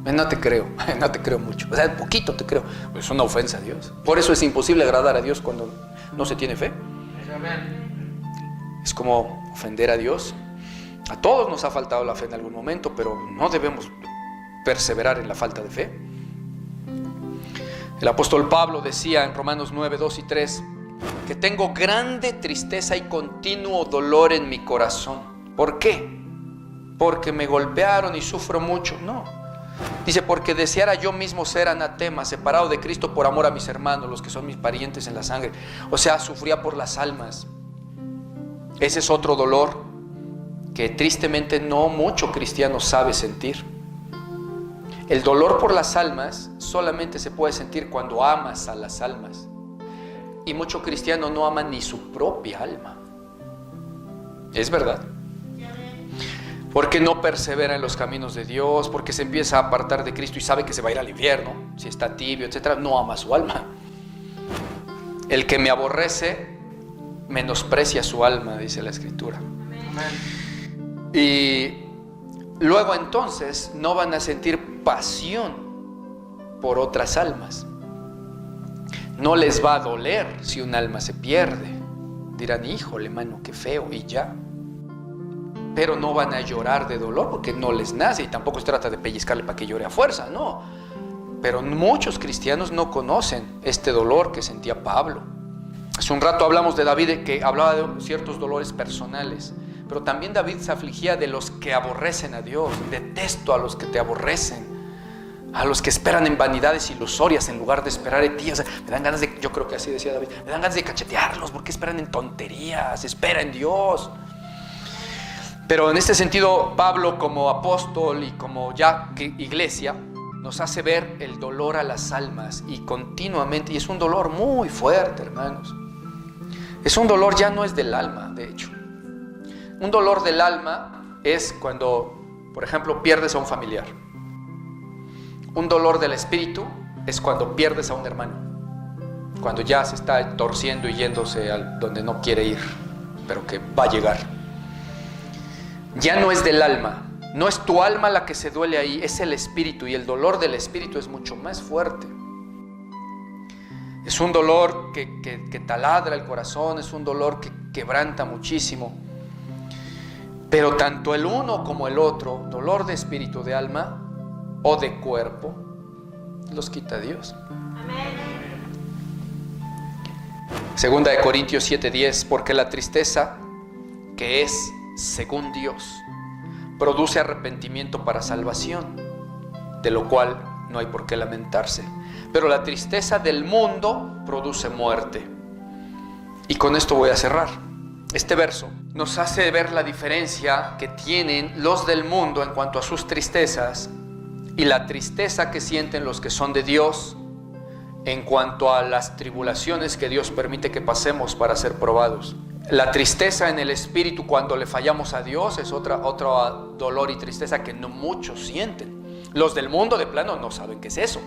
No te creo, no te creo mucho. O sea, poquito te creo. Es una ofensa a Dios. Por eso es imposible agradar a Dios cuando no se tiene fe. Es como ofender a Dios. A todos nos ha faltado la fe en algún momento, pero no debemos perseverar en la falta de fe. El apóstol Pablo decía en Romanos 9, 2 y 3 que tengo grande tristeza y continuo dolor en mi corazón. ¿Por qué? Porque me golpearon y sufro mucho. No. Dice, porque deseara yo mismo ser anatema, separado de Cristo por amor a mis hermanos, los que son mis parientes en la sangre. O sea, sufría por las almas. Ese es otro dolor que tristemente no mucho cristiano sabe sentir. El dolor por las almas solamente se puede sentir cuando amas a las almas. Y mucho cristiano no ama ni su propia alma. Es verdad. Porque no persevera en los caminos de Dios, porque se empieza a apartar de Cristo y sabe que se va a ir al infierno, si está tibio, etc. No ama su alma. El que me aborrece menosprecia su alma, dice la Escritura. Amén. Y luego entonces no van a sentir pasión por otras almas. No les va a doler si un alma se pierde. Dirán, híjole, mano, qué feo, y ya. Pero no van a llorar de dolor porque no les nace, y tampoco se trata de pellizcarle para que llore a fuerza, no. Pero muchos cristianos no conocen este dolor que sentía Pablo. Hace un rato hablamos de David, que hablaba de ciertos dolores personales, pero también David se afligía de los que aborrecen a Dios. Detesto a los que te aborrecen, a los que esperan en vanidades ilusorias en lugar de esperar en ti. O sea, me dan ganas de, yo creo que así decía David, me dan ganas de cachetearlos porque esperan en tonterías. Espera en Dios. Pero en este sentido, Pablo como apóstol y como ya iglesia nos hace ver el dolor a las almas y continuamente, y es un dolor muy fuerte, hermanos. Es un dolor, ya no es del alma, de hecho. Un dolor del alma es cuando, por ejemplo, pierdes a un familiar. Un dolor del espíritu es cuando pierdes a un hermano, cuando ya se está torciendo y yéndose a donde no quiere ir, pero que va a llegar. Ya no es del alma, no es tu alma la que se duele ahí, es el espíritu, y el dolor del espíritu es mucho más fuerte. Es un dolor que taladra el corazón, es un dolor que quebranta muchísimo. Pero tanto el uno como el otro, dolor de espíritu, de alma o de cuerpo, los quita Dios. Amén. Segunda de Corintios 7:10, porque la tristeza que es según Dios produce arrepentimiento para salvación, de lo cual no hay por qué lamentarse, pero la tristeza del mundo produce muerte. Y con esto voy a cerrar. Este verso nos hace ver la diferencia que tienen los del mundo en cuanto a sus tristezas y la tristeza que sienten los que son de Dios en cuanto a las tribulaciones que Dios permite que pasemos para ser probados. La tristeza en el espíritu cuando le fallamos a Dios es otro dolor y tristeza que no muchos sienten. Los del mundo de plano no saben qué es eso.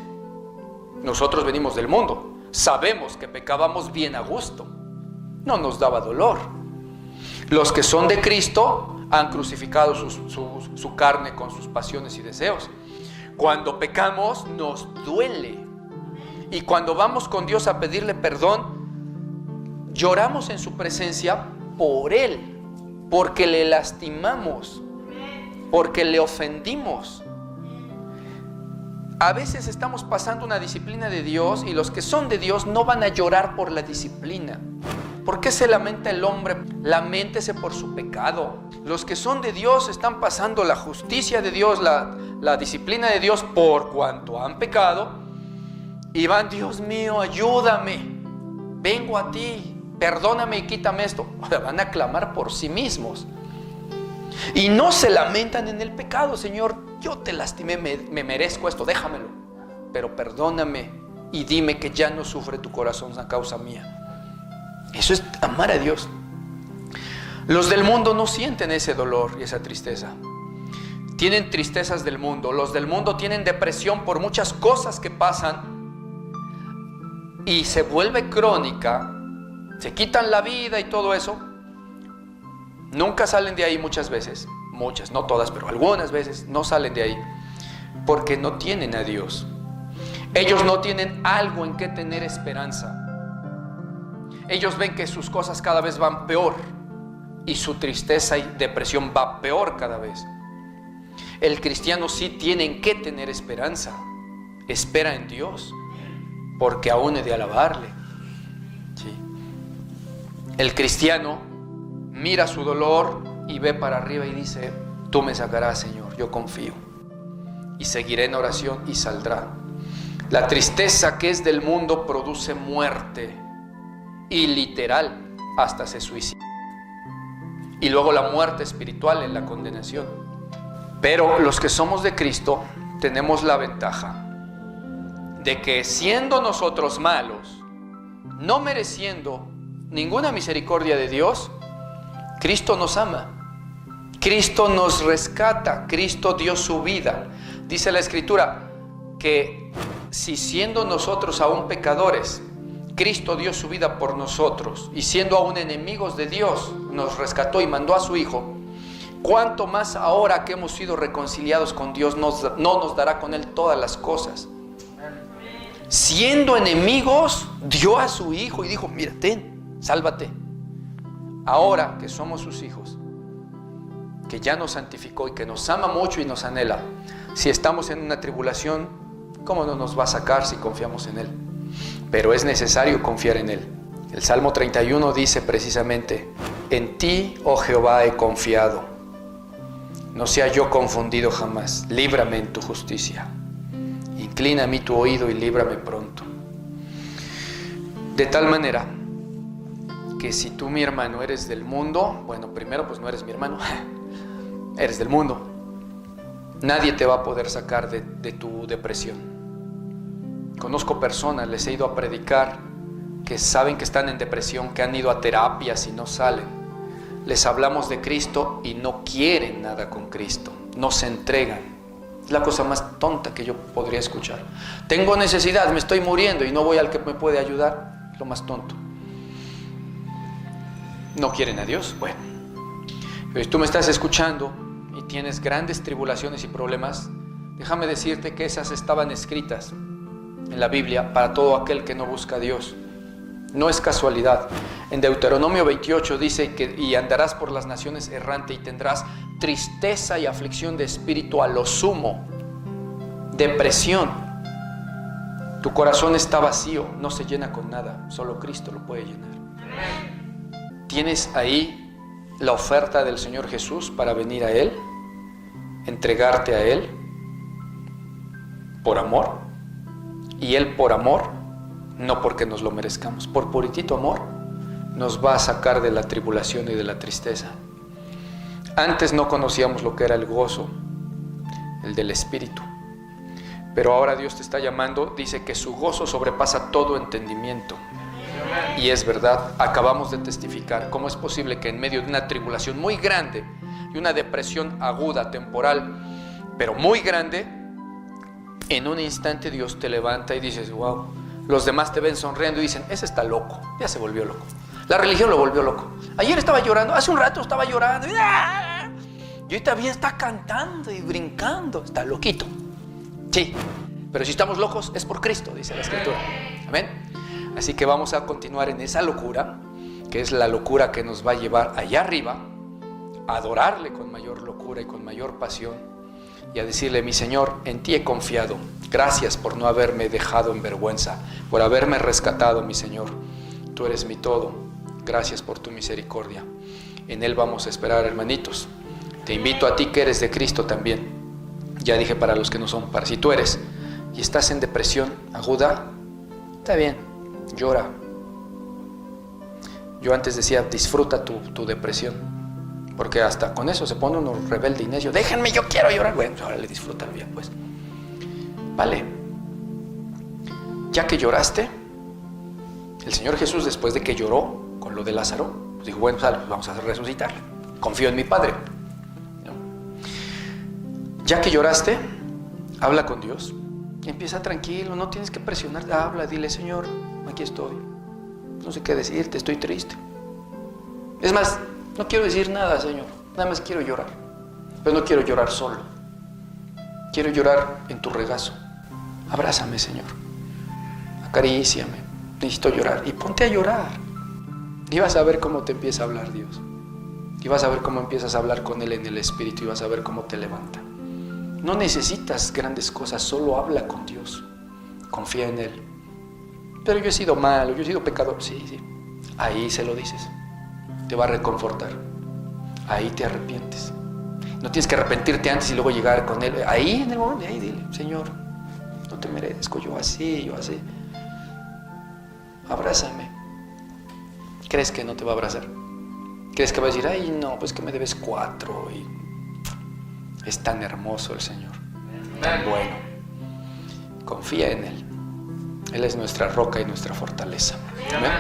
Nosotros venimos del mundo, sabemos que pecábamos bien a gusto, no nos daba dolor. Los que son de Cristo han crucificado su carne con sus pasiones y deseos. Cuando pecamos nos duele, y cuando vamos con Dios a pedirle perdón, lloramos en su presencia por Él, porque le lastimamos, porque le ofendimos. A veces estamos pasando una disciplina de Dios y los que son de Dios no van a llorar por la disciplina. ¿Por qué se lamenta el hombre? Laméntese por su pecado. Los que son de Dios están pasando la justicia de Dios, la disciplina de Dios por cuanto han pecado. Y van, Dios mío, ayúdame. Vengo a ti, perdóname y quítame esto. Ahora van a clamar por sí mismos. Y no se lamentan en el pecado. Señor, yo te lastimé, me merezco esto, déjamelo. Pero perdóname y dime que ya no sufre tu corazón a causa mía. Eso es amar a Dios. Los del mundo no sienten ese dolor y esa tristeza. Tienen tristezas del mundo. Los del mundo tienen depresión por muchas cosas que pasan y se vuelve crónica. Se quitan la vida y todo eso. Nunca salen de ahí muchas veces. Muchas, no todas, pero algunas veces no salen de ahí porque no tienen a Dios. Ellos no tienen algo en que tener esperanza. Ellos ven que sus cosas cada vez van peor y su tristeza y depresión va peor cada vez. El cristiano sí tiene en qué tener esperanza. Espera en Dios, porque aún he de alabarle. Sí. El cristiano mira su dolor y ve para arriba y dice: tú me sacarás, Señor, yo confío. Y seguiré en oración y saldrá. La tristeza que es del mundo produce muerte. Y literal, hasta se suicida. Y luego la muerte espiritual en la condenación. Pero los que somos de Cristo tenemos la ventaja de que siendo nosotros malos, no mereciendo ninguna misericordia de Dios, Cristo nos ama. Cristo nos rescata. Cristo dio su vida. Dice la Escritura que si siendo nosotros aún pecadores, Cristo dio su vida por nosotros y siendo aún enemigos de Dios nos rescató y mandó a su Hijo, ¿cuánto más ahora que hemos sido reconciliados con Dios no nos dará con Él todas las cosas? Siendo enemigos dio a su Hijo y dijo: mira, ten, sálvate. Ahora que somos sus hijos, que ya nos santificó y que nos ama mucho y nos anhela, si estamos en una tribulación, ¿cómo no nos va a sacar si confiamos en Él? Pero es necesario confiar en Él. El Salmo 31 dice precisamente: en ti, oh Jehová, he confiado. No sea yo confundido jamás. Líbrame en tu justicia. Inclina a mí tu oído y líbrame pronto. De tal manera que si tú, mi hermano, eres del mundo, bueno, primero pues no eres mi hermano, eres del mundo. Nadie te va a poder sacar de tu depresión. Conozco personas, les he ido a predicar, que saben que están en depresión, que han ido a terapias y no salen. Les hablamos de Cristo y no quieren nada con Cristo, no se entregan. Es la cosa más tonta que yo podría escuchar. Tengo necesidad, me estoy muriendo y no voy al que me puede ayudar. Lo más tonto. ¿No quieren a Dios? Bueno, pero si tú me estás escuchando y tienes grandes tribulaciones y problemas, déjame decirte que esas estaban escritas en la Biblia para todo aquel que no busca a Dios. No es casualidad. En Deuteronomio 28 dice que y andarás por las naciones errante y tendrás tristeza y aflicción de espíritu a lo sumo, depresión. Tu corazón está vacío, no se llena con nada, solo Cristo lo puede llenar. ¿Tienes ahí la oferta del Señor Jesús para venir a Él? Entregarte a Él por amor. Y Él por amor, no porque nos lo merezcamos, por puritito amor, nos va a sacar de la tribulación y de la tristeza. Antes no conocíamos lo que era el gozo, el del Espíritu. Pero ahora Dios te está llamando, dice que su gozo sobrepasa todo entendimiento. Y es verdad, acabamos de testificar cómo es posible que en medio de una tribulación muy grande y una depresión aguda, temporal, pero muy grande, en un instante Dios te levanta y dices: wow. Los demás te ven sonriendo y dicen: ese está loco, ya se volvió loco. La religión lo volvió loco. Ayer estaba llorando, hace un rato estaba llorando y hoy también está cantando y brincando, está loquito. Sí, pero si estamos locos es por Cristo, dice la Escritura. Amén. Así que vamos a continuar en esa locura, que es la locura que nos va a llevar allá arriba, a adorarle con mayor locura y con mayor pasión, y a decirle: mi Señor, en ti he confiado. Gracias por no haberme dejado en vergüenza, por haberme rescatado, mi Señor. Tú eres mi todo. Gracias por tu misericordia. En Él vamos a esperar, hermanitos. Te invito a ti que eres de Cristo también. Ya dije para los que no son, para si tú eres y estás en depresión aguda, está bien, llora. Yo antes decía, disfruta tu depresión, porque hasta con eso se pone uno rebelde y necio. Déjenme, yo quiero llorar. Bueno, ahora le disfrutan bien, pues. Vale. Ya que lloraste, el Señor Jesús, después de que lloró con lo de Lázaro, pues dijo: bueno, sal, vamos a resucitarle. Confío en mi Padre. ¿No? Ya que lloraste, habla con Dios. Empieza tranquilo, no tienes que presionar. Habla, dile: Señor, aquí estoy. No sé qué decirte, estoy triste. Es más, no quiero decir nada, Señor. Nada más quiero llorar. Pero no quiero llorar solo. Quiero llorar en tu regazo. Abrázame, Señor. Acaríciame. Necesito llorar. Y ponte a llorar. Y vas a ver cómo te empieza a hablar Dios. Y vas a ver cómo empiezas a hablar con Él en el Espíritu. Y vas a ver cómo te levanta. No necesitas grandes cosas. Solo habla con Dios. Confía en Él. Pero yo he sido malo, yo he sido pecador. Sí, sí. Ahí se lo dices. Te va a reconfortar. Ahí te arrepientes. No tienes que arrepentirte antes y luego llegar con Él. Ahí, en el momento, ahí dile: Señor, no te merezco, yo así. Abrázame. ¿Crees que no te va a abrazar? ¿Crees que va a decir: ay, no, pues que me debes 4? Y es tan hermoso el Señor, tan bueno. Confía en Él. Él es nuestra roca y nuestra fortaleza. ¿Amén?